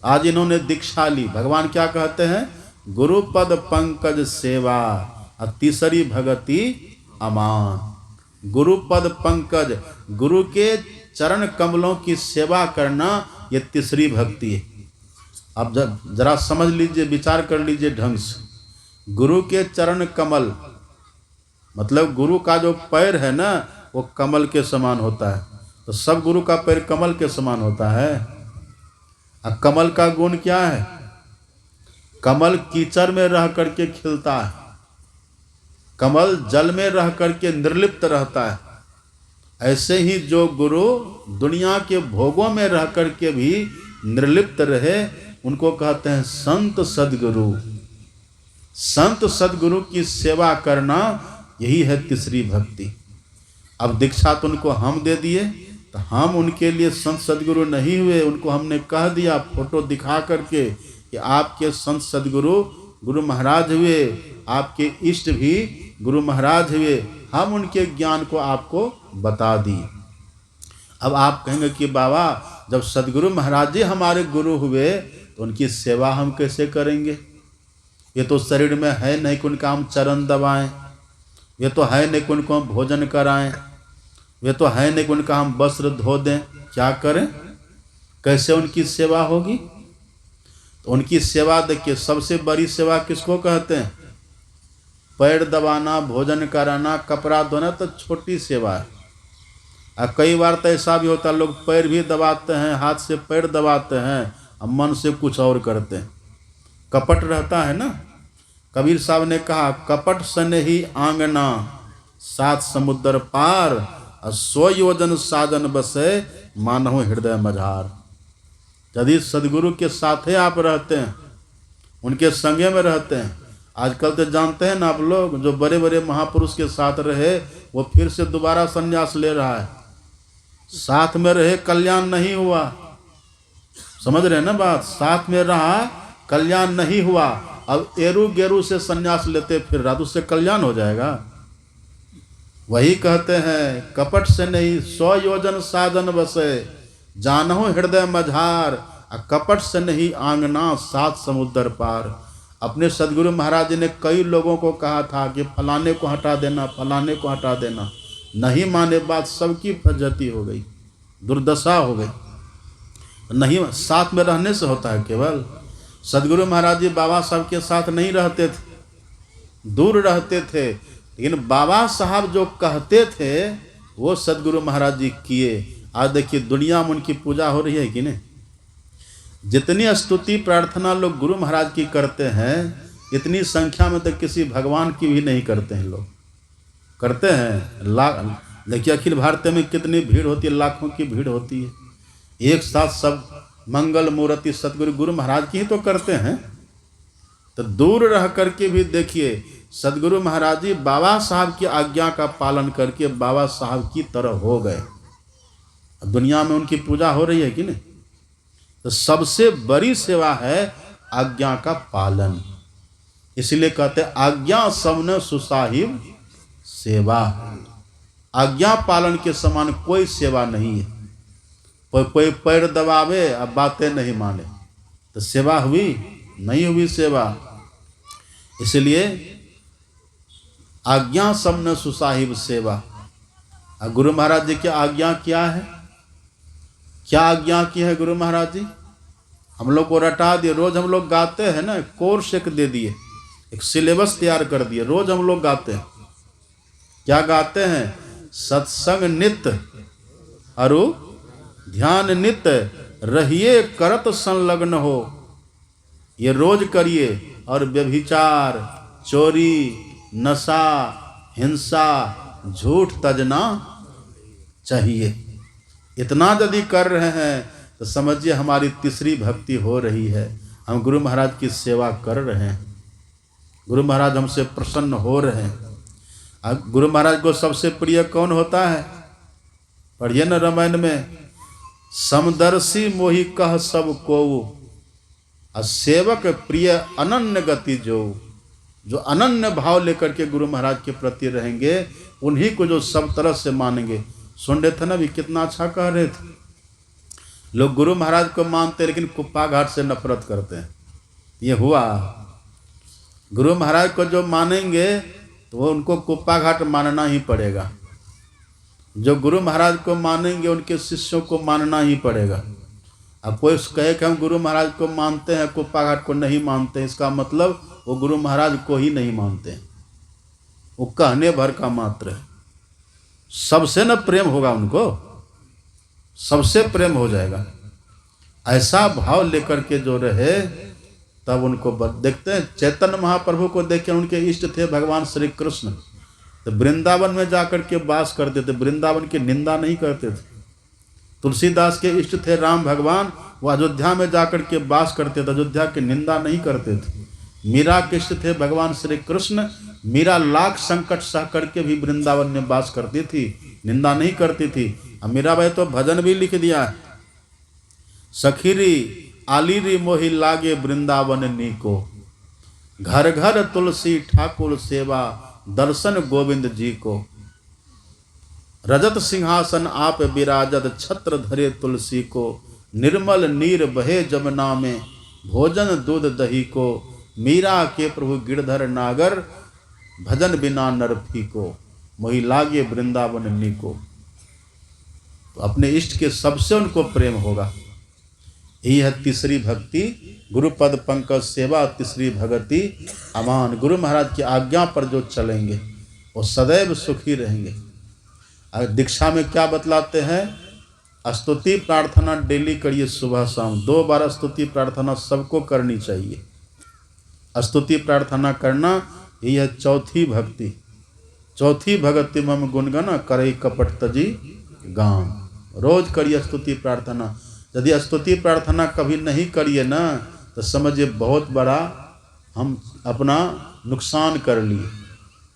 आज इन्होंने दीक्षा ली। भगवान क्या कहते हैं? गुरु पद पंकज सेवा, और तीसरी भगति अमान। गुरु पद पंकज, गुरु के चरण कमलों की सेवा करना, ये तीसरी भक्ति है। अब जरा समझ लीजिए, विचार कर लीजिए ढंग से। गुरु के चरण कमल मतलब गुरु का जो पैर है ना, वो कमल के समान होता है। तो सब गुरु का पैर कमल के समान होता है। और कमल का गुण क्या है? कमल कीचड़ में रह करके खिलता है, कमल जल में रह करके निर्लिप्त रहता है। ऐसे ही जो गुरु दुनिया के भोगों में रह करके भी निर्लिप्त रहे, उनको कहते हैं संत सद्गुरु। संत सद्गुरु की सेवा करना, यही है तीसरी भक्ति। अब दीक्षा तो उनको हम दे दिए, तो हम उनके लिए संत सद्गुरु नहीं हुए। उनको हमने कह दिया फोटो दिखा करके कि आपके संत सद्गुरु गुरु महाराज हुए, आपके इष्ट भी गुरु महाराज हुए। हम उनके ज्ञान को आपको बता दिए। अब आप कहेंगे कि बाबा जब सद्गुरु महाराज जी हमारे गुरु हुए तो उनकी सेवा हम कैसे करेंगे? ये तो शरीर में है नहीं कि उनका हम चरण दबाएं, ये तो है नहीं कि उनको हम भोजन कराएं, ये तो है नहीं कि उनका हम वस्त्र धो दें। क्या करें? कैसे उनकी सेवा होगी? तो उनकी सेवा देखिए, सबसे बड़ी सेवा किसको कहते हैं? पैर दबाना, भोजन कराना, कपड़ा धोना तो छोटी सेवा है। और कई बार तो ऐसा भी होता है, लोग पैर भी दबाते हैं, हाथ से पैर दबाते हैं और मन से कुछ और करते हैं। कपट रहता है ना। कबीर साहब ने कहा, कपट सनेही आंगना, 7 समुद्र पार, और 100 योजन साजन बसे, मानहु हृदय मझार। यदि सदगुरु के साथ ही आप रहते हैं, उनके संगे में रहते हैं। आजकल तो जानते हैं ना आप लोग, जो बड़े बड़े महापुरुष के साथ रहे वो फिर से दोबारा संन्यास ले रहा है। साथ में रहे कल्याण नहीं हुआ, समझ रहे हैं ना बात? साथ में रहा कल्याण नहीं हुआ, अब एरू गेरू से संन्यास लेते फिर रहा तो उससे कल्याण हो जाएगा? वही कहते हैं, कपट से नहीं 100 योजन साजन बसे, जानहु हृदय मझार, कपट से नहीं आंगना, 7 समुद्र पार। अपने सदगुरु महाराज जी ने कई लोगों को कहा था कि फलाने को हटा देना, फलाने को हटा देना, नहीं माने, बात सबकी फज्जती हो गई, दुर्दशा हो गई। नहीं, साथ में रहने से होता है केवल। सदगुरु महाराज जी बाबा साहब के साथ नहीं रहते थे, दूर रहते थे, लेकिन बाबा साहब जो कहते थे वो सदगुरु महाराज जी किए। आज देखिए दुनिया में उनकी पूजा हो रही है कि नहीं? जितनी स्तुति प्रार्थना लोग गुरु महाराज की करते हैं, इतनी संख्या में तो किसी भगवान की भी नहीं करते हैं। लोग करते हैं, देखिए अखिल भारतीय में कितनी भीड़ होती है, लाखों की भीड़ होती है। एक साथ सब मंगल मूर्ति सदगुरु गुरु महाराज की ही तो करते हैं। तो दूर रह करके भी देखिए सदगुरु महाराज जी बाबा साहब की आज्ञा का पालन करके बाबा साहब की तरह हो गए। दुनिया में उनकी पूजा हो रही है कि नहीं? तो सबसे बड़ी सेवा है आज्ञा का पालन। इसलिए कहते हैं आज्ञा सबने सुसाहिब सेवा। आज्ञा पालन के समान कोई सेवा नहीं है। कोई पैर दबावे अब बातें नहीं माने तो सेवा हुई? नहीं हुई सेवा। इसलिए आज्ञा सबने सुसाहिब सेवा। गुरु महाराज जी की आज्ञा क्या है? क्या आज्ञा की है गुरु महाराज जी? हम लोग को रटा दिए। रोज हम लोग गाते हैं ना, कोर्स एक दे दिए, एक सिलेबस तैयार कर दिए, रोज हम लोग गाते हैं। क्या गाते हैं? सत्संग नित्य अरु ध्यान नित्य, रहिए करत संलग्न हो। ये रोज करिए। और व्यभिचार, चोरी, नशा, हिंसा, झूठ तजना चाहिए। इतना यदि कर रहे हैं तो समझिए हमारी तीसरी भक्ति हो रही है। हम गुरु महाराज की सेवा कर रहे हैं, गुरु महाराज हमसे प्रसन्न हो रहे हैं। अब गुरु महाराज को सबसे प्रिय कौन होता है? पढ़िए न रामायण में, समदर्शी मोहि कह सब को, सेवक प्रिय अनन्य गति जो अनन्य भाव लेकर के गुरु महाराज के प्रति रहेंगे, उन्हीं को जो सब तरह से मानेंगे। सुन रहे थे ना भी कितना अच्छा कह रहे थे। लोग गुरु महाराज को मानते लेकिन कुप्पा घाट से नफरत करते हैं। ये हुआ। गुरु महाराज को जो मानेंगे तो वो उनको कुप्पा घाट मानना ही पड़ेगा। जो गुरु महाराज को मानेंगे उनके शिष्यों को मानना ही पड़ेगा। अब कोई कहे कि हम गुरु महाराज को मानते हैं, कुप्पा घाट को नहीं मानते, इसका मतलब वो गुरु महाराज को ही नहीं मानते हैं, वो कहने भर का मात्र है। सबसे न प्रेम होगा, उनको सबसे प्रेम हो जाएगा। ऐसा भाव लेकर के जो रहे तब उनको देखते हैं। चैतन्य महाप्रभु को देख के उनके इष्ट थे भगवान श्री कृष्ण, तो वृंदावन में जाकर के वास करते थे, वृंदावन की निंदा नहीं करते थे। तुलसीदास के इष्ट थे राम भगवान, वो अयोध्या में जाकर के वास करते थे, अयोध्या की निंदा नहीं करते थे। मीरा के इष्ट थे भगवान श्री कृष्ण, मीरा लाख संकट सह करके भी वृंदावन में वास करती थी, निंदा नहीं करती थी। अब मीराबाई तो भजन भी लिख दिया है, सखीरी आलीरी मोहि लागे वृंदावन नीको, घर घर तुलसी ठाकुर सेवा दर्शन गोविंद जी को। रजत सिंहासन आप विराजत छत्र धरे तुलसी को, निर्मल नीर बहे जमुना में भोजन दूध दही को। मीरा के प्रभु गिरधर नागर भजन बिना नर फीको, मोहि लागे वृंदावन नीको। तो अपने इष्ट के सबसे उनको प्रेम होगा। यही है तीसरी भक्ति, गुरुपद पंकज सेवा तीसरी भगति अमान। गुरु महाराज की आज्ञा पर जो चलेंगे वो सदैव सुखी रहेंगे। दीक्षा में क्या बतलाते हैं? स्तुति प्रार्थना डेली करिए, सुबह शाम 2 बार स्तुति प्रार्थना सबको करनी चाहिए। स्तुति प्रार्थना करना यही है चौथी भक्ति। चौथी भगति मम गुणगन करई कपट तजी गाम। रोज करिए स्तुति प्रार्थना। यदि स्तुति प्रार्थना कभी नहीं करिए ना तो समझिए बहुत बड़ा हम अपना नुकसान कर लिए,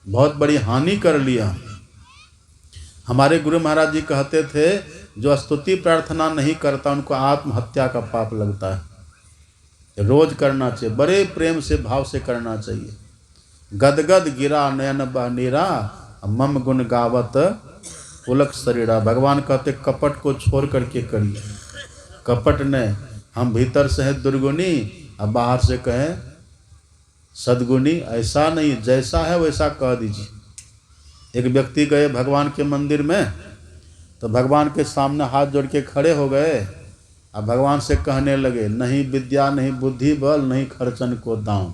बहुत बड़ी हानि कर लिया। हमारे गुरु महाराज जी कहते थे जो स्तुति प्रार्थना नहीं करता उनको आत्महत्या का पाप लगता है। रोज करना चाहिए, बड़े प्रेम से भाव से करना चाहिए। गदगद गिरा नयन बहनीरा मम गुण गावत पुलक शरीरा। भगवान कहते कपट को छोड़ करके करिए। कपट ने हम भीतर से है दुर्गुणी, अब बाहर से कहें सद्गुणी, ऐसा नहीं, जैसा है वैसा कह दीजिए। एक व्यक्ति गए भगवान के मंदिर में, तो भगवान के सामने हाथ जोड़ के खड़े हो गए। अब भगवान से कहने लगे नहीं विद्या नहीं बुद्धि बल नहीं खर्चन को दाम।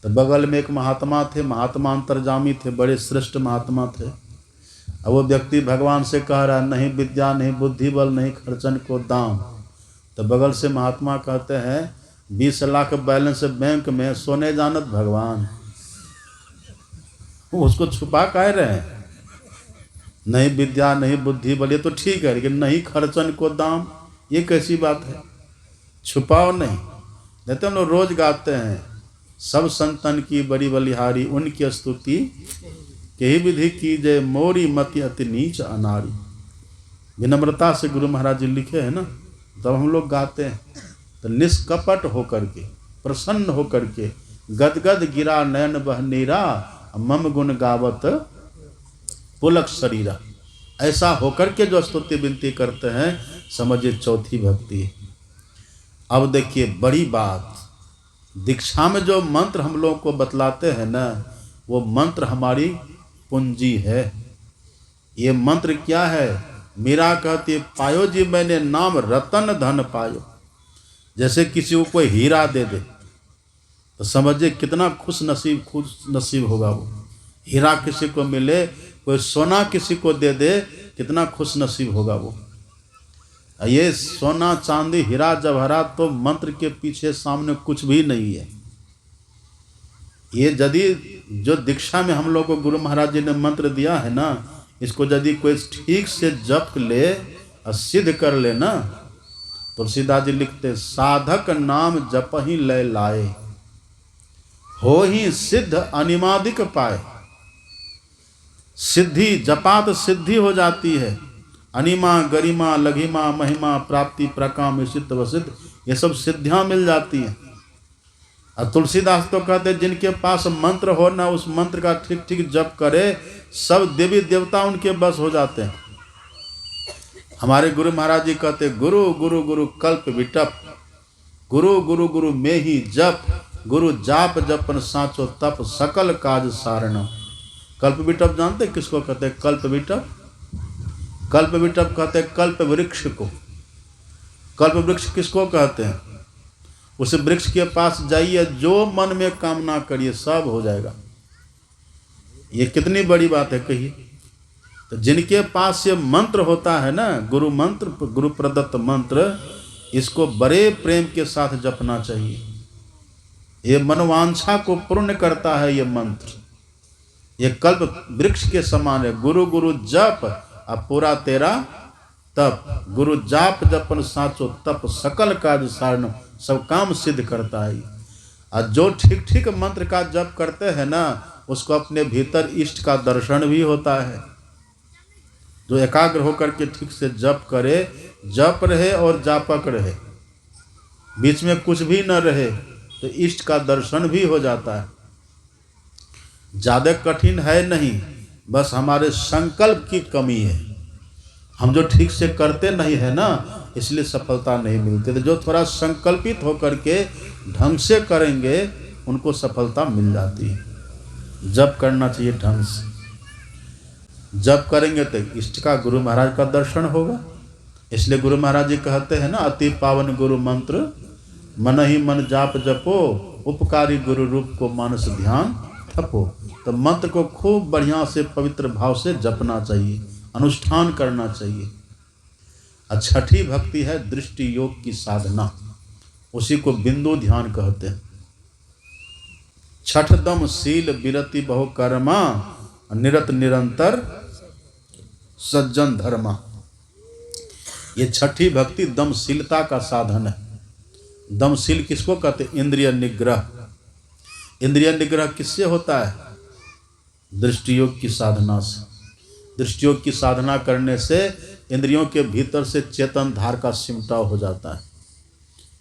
तो बगल में एक महात्मा थे, महात्मा अंतर्जामी थे, बड़े श्रेष्ठ महात्मा थे। अब वो व्यक्ति भगवान से कह रहा नहीं विद्या नहीं बुद्धि बल नहीं खर्चन को दाम। तो बगल से महात्मा कहते हैं 20 लाख बैलेंस बैंक में सोने जानत भगवान। उसको छुपा कह रहे हैं, नहीं विद्या नहीं बुद्धि बल, ये तो ठीक है, लेकिन नहीं खर्चन को दाम, ये कैसी बात है? छुपाओ नहीं। कहते हम लोग रोज गाते हैं सब संतन की बड़ी बलिहारी, उनकी स्तुति यही विधि की जय मोरी मति अति नीच अनारी। विनम्रता से गुरु महाराज जी लिखे हैं ना, तब हम लोग गाते हैं। तो निष्कपट होकर के, प्रसन्न होकर के, गदगद गिरा नयन बहनीरा मम गुण गावत पुलक शरीरा, ऐसा होकर के जो स्तुति विनती करते हैं समझिए चौथी भक्ति है। अब देखिए बड़ी बात, दीक्षा में जो मंत्र हम लोगों को बतलाते हैं ना, वो मंत्र हमारी पूंजी है। ये मंत्र क्या है? मीरा कहती है पायो जी मैंने नाम रतन धन पायो। जैसे किसी को कोई हीरा दे दे तो समझिए कितना खुश नसीब होगा वो। हीरा किसी को मिले, कोई सोना किसी को दे दे, कितना खुश नसीब होगा वो। ये सोना चांदी हीरा जवाहरात तो मंत्र के पीछे सामने कुछ भी नहीं है। ये यदि जो दीक्षा में हम लोग को गुरु महाराज जी ने मंत्र दिया है ना, इसको यदि कोई ठीक से जप ले और सिद्ध कर ले ना, तुलसीदास जी लिखते साधक नाम जप ही लय लाए, हो ही सिद्ध अनिमादिक पाए। सिद्धि जपात सिद्धि हो जाती है। अनिमा गरिमा लघिमा महिमा प्राप्ति प्रकाम सिद्ध वसिद्ध, ये सब सिद्धियां मिल जाती हैं। और तुलसीदास तो कहते हैं जिनके पास मंत्र हो ना, उस मंत्र का ठीक ठीक जप करे, सब देवी देवता उनके बस हो जाते हैं। हमारे गुरु महाराज जी कहते गुरु गुरु गुरु कल्प विटप, गुरु गुरु गुरु में ही जप, गुरु जाप जपन साचो तप सकल काज सारण। कल्प विटप जानते किसको कहते हैं? कल्प विटप, कल्प विटप कहते हैं कल्प वृक्ष को। कल्प वृक्ष किसको कहते हैं? उस वृक्ष के पास जाइए, जो मन में कामना करिए सब हो जाएगा। ये कितनी बड़ी बात है कहिए। तो जिनके पास ये मंत्र होता है ना, गुरु मंत्र, गुरु प्रदत्त मंत्र, इसको बड़े प्रेम के साथ जपना चाहिए। ये मनोवांछा को पूर्ण करता है ये मंत्र। ये कल्प वृक्ष के समान है। गुरु गुरु जप अब पूरा तेरा तप। गुरु जाप जपन साचो तप, सकल काज सारण, सब काम सिद्ध करता है। और जो ठीक ठीक मंत्र का जप करते हैं ना, उसको अपने भीतर इष्ट का दर्शन भी होता है। जो एकाग्र होकर के ठीक से जप करे, जप रहे और जापक रहे, बीच में कुछ भी न रहे, तो इष्ट का दर्शन भी हो जाता है। ज़्यादा कठिन है नहीं, बस हमारे संकल्प की कमी है। हम जो ठीक से करते नहीं है ना, इसलिए सफलता नहीं मिलती। तो जो थोड़ा संकल्पित होकर के ढंग से करेंगे, उनको सफलता मिल जाती है। जप करना चाहिए ढंग से। जप करेंगे तो इष्ट का, गुरु महाराज का दर्शन होगा। इसलिए गुरु महाराज जी कहते हैं ना, अति पावन गुरु मंत्र, मन ही मन जाप जपो, उपकारी गुरु रूप को मानस ध्यान थपो। तो मंत्र को खूब बढ़िया से पवित्र भाव से जपना चाहिए, अनुष्ठान करना चाहिए। और छठी भक्ति है दृष्टि योग की साधना, उसी को बिंदु ध्यान कहते हैं। छठ दम शील विरति बहु कर्मा, निरत निरंतर सज्जन धर्मा। ये छठी भक्ति दमशीलता का साधन है। दमशील किसको कहते? इंद्रिय निग्रह। इंद्रिय निग्रह किससे होता है? दृष्टि योग की साधना से। दृष्टि योग की साधना करने से इंद्रियों के भीतर से चेतन धार का सिमटाव हो जाता है।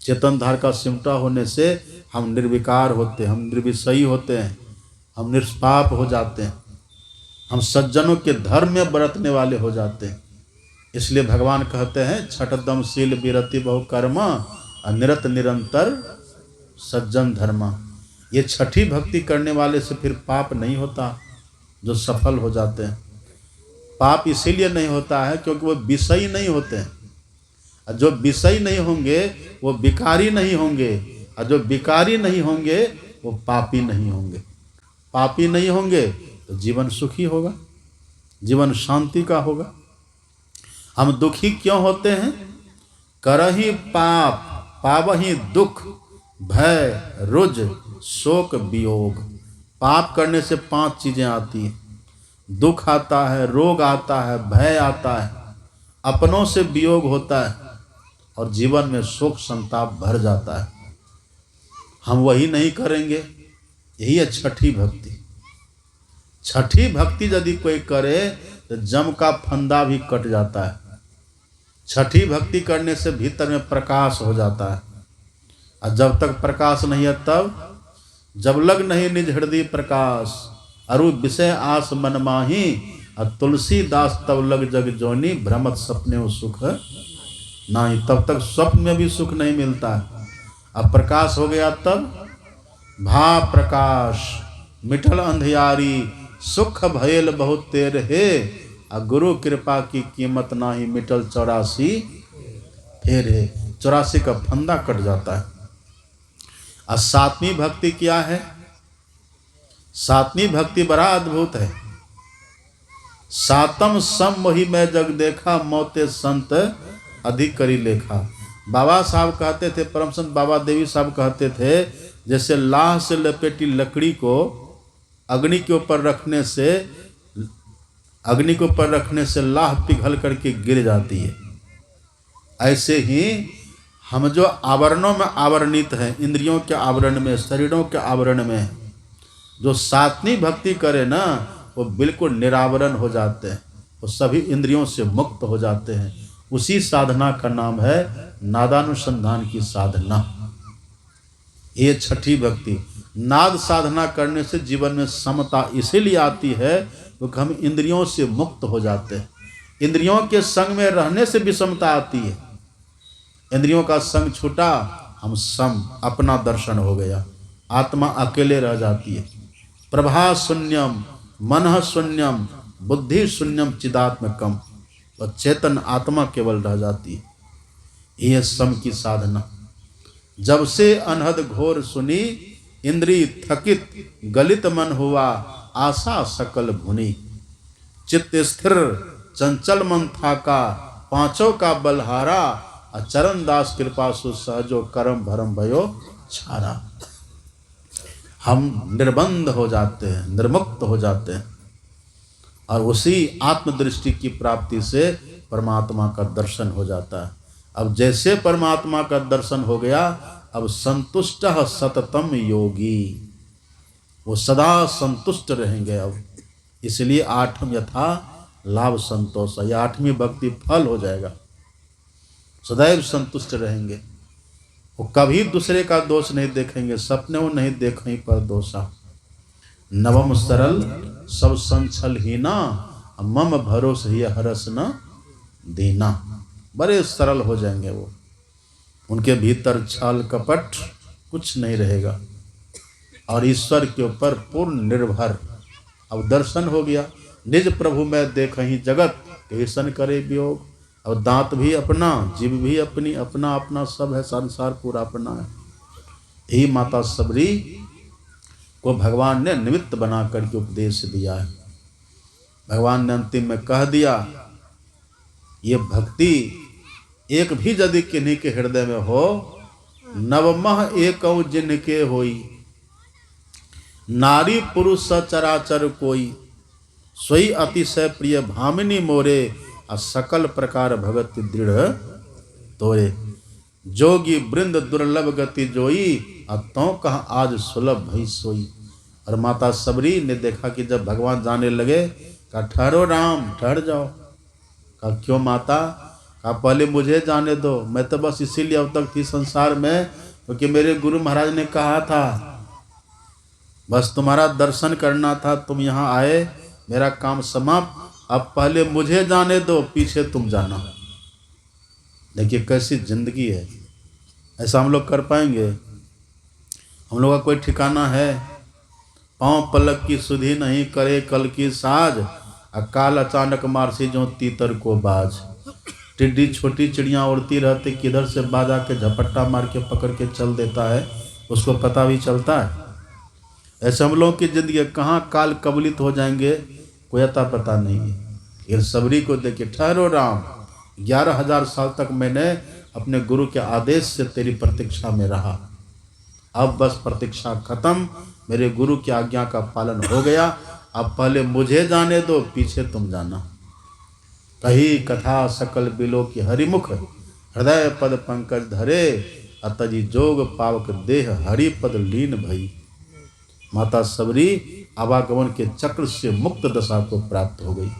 चेतन धार का सिमटाव होने से हम निर्विकार होते हैं, हम निर्विषयी होते हैं, हम निष्पाप हो जाते हैं, हम सज्जनों के धर्म में बरतने वाले हो जाते हैं। इसलिए भगवान कहते हैं छठ दम शील विरति बहु कर्मा, निरत निरंतर सज्जन धर्मा। ये छठी भक्ति करने वाले से फिर पाप नहीं होता, जो सफल हो जाते हैं। पाप इसीलिए नहीं होता है क्योंकि वो विषयी नहीं होते हैं। जो विषयी नहीं होंगे वो विकारी नहीं होंगे, और जो विकारी नहीं होंगे वो पापी नहीं होंगे। पापी नहीं होंगे तो जीवन सुखी होगा, जीवन शांति का होगा। हम दुखी क्यों होते हैं? करहि पाप पावहि दुख, भय रुज शोक वियोग। पाप करने से 5 चीजें आती हैं। दुख आता है, रोग आता है, भय आता है, अपनों से वियोग होता है, और जीवन में शोक संताप भर जाता है। हम वही नहीं करेंगे। यही है छठी भक्ति। छठी भक्ति यदि कोई करे तो जम का फंदा भी कट जाता है। छठी भक्ति करने से भीतर में प्रकाश हो जाता है। और जब तक प्रकाश नहीं है, तब जब लग नहीं निज हृदय प्रकाश, अरु विषय आस मन माही, और तुलसीदास तब लग जग जोनी, भ्रमत सपने सुख नहीं। तब तक स्वप्न में भी सुख नहीं मिलता है। अब प्रकाश हो गया तब भा प्रकाश मिठल अंधियारी, सुख भयल बहुत तेर है, और गुरु कृपा की कीमत नाही, मिटल 84 फेर है। 84 का फंदा कट जाता है। और 7वीं भक्ति क्या है? 7वीं भक्ति बड़ा अद्भुत है। सातम सम मोहि मैं जग देखा, मौते संत अधिक करी लेखा। बाबा साहब कहते थे, परम संत बाबा देवी साहब कहते थे, जैसे लाह से लपेटी लकड़ी को अग्नि के ऊपर रखने से, अग्नि के ऊपर रखने से लाह पिघल करके गिर जाती है, ऐसे ही हम जो आवरणों में आवरणित हैं, इंद्रियों के आवरण में, शरीरों के आवरण में, जो 7वीं भक्ति करे ना, वो बिल्कुल निरावरण हो जाते हैं, वो सभी इंद्रियों से मुक्त हो जाते हैं। उसी साधना का नाम है नादानुसंधान की साधना। ये छठी भक्ति। नाद साधना करने से जीवन में समता इसीलिए आती है क्योंकि हम इंद्रियों से मुक्त हो जाते हैं। इंद्रियों के संग में रहने से विषमता आती है। इंद्रियों का संग छूटा, हम सम, अपना दर्शन हो गया, आत्मा अकेले रह जाती है। प्रभा शून्यम मन शून्यम बुद्धि शून्यम चिदात्मकम, और चेतन आत्मा केवल रह जाती है। यह सम की साधना। जब से अनहद घोर सुनी, इंद्री थकित गलित मन हुआ, आशा सकल भुनी। चित्त स्थिर चंचल मन था का, पांचों का बलहारा, चरण दास कृपा सु सहजो करम भरम भयो छारा। हम निर्बंध हो जाते हैं, निर्मुक्त हो जाते हैं और उसी आत्मदृष्टि की प्राप्ति से परमात्मा का दर्शन हो जाता है। अब जैसे परमात्मा का दर्शन हो गया, अब संतुष्ट सततम योगी, वो सदा संतुष्ट रहेंगे। अब इसलिए आठम यथा लाभ संतोष, ये आठवीं भक्ति फल हो जाएगा। सदैव संतुष्ट रहेंगे, वो कभी दूसरे का दोष नहीं देखेंगे, सपने वो नहीं देखें पर दोषा। नवम सरल सब संचल हीना, मम भरोस ही हरस न देना। बड़े सरल हो जाएंगे वो, उनके भीतर छल कपट कुछ नहीं रहेगा और ईश्वर के ऊपर पूर्ण निर्भर। अब दर्शन हो गया, निज प्रभु में देखहि जगत, कैसन करे वियोग। अब दांत भी अपना, जीभ भी अपनी, अपना अपना सब है, संसार पूरा अपना है। यही माता सबरी को भगवान ने निमित्त बना करके उपदेश दिया है। भगवान ने अंतिम में कह दिया, ये भक्ति एक भी यदि किन्हीं के हृदय में हो, नवमह एक जिनके होई, नारी पुरुष सचराचर कोई, सोई अतिशय प्रिय भामिनी मोरे, सकल प्रकार भगति दृढ़ तोरे। जोगी वृंद दुर्लभ गति जोई, तो कहा आज सुलभ भई सोई। और माता सबरी ने देखा कि जब भगवान जाने लगे, कहा ठहरो राम, ठहर जाओ। कहा क्यों माता? कहा पहले मुझे जाने दो, मैं तो बस इसीलिए अब तक थी संसार में क्योंकि मेरे गुरु महाराज ने कहा था, बस तुम्हारा दर्शन करना था, तुम यहाँ आए, मेरा काम समाप्त, अब पहले मुझे जाने दो, पीछे तुम जाना। देखिए कैसी जिंदगी है, ऐसा हम लोग कर पाएंगे? हम लोग का कोई ठिकाना है? पांव पलक की सुधि नहीं करे कल की साज, अकाल अचानक मारसी जो तीतर को बाज। टिड्डी छोटी चिड़ियाँ उड़ती रहती, किधर से बाजा के झपट्टा मार के पकड़ के चल देता है, उसको पता भी चलता है? ऐसे हम लोगों की जिंदगी कहाँ काल कबलित हो जाएंगे, कोई अता पता नहीं है। ये सबरी को देखिए, ठहरो राम, 11,000 साल तक मैंने अपने गुरु के आदेश से तेरी प्रतीक्षा में रहा, अब बस प्रतीक्षा खत्म, मेरे गुरु की आज्ञा का पालन हो गया, अब पहले मुझे जाने दो, पीछे तुम जाना। कही कथा सकल बिलो की हरिमुख, हृदय पद पंकज धरे, अतजी जोग पावक देह हरि पद लीन भई। माता सबरी आवागमन के चक्र से मुक्त दशा को प्राप्त हो गई।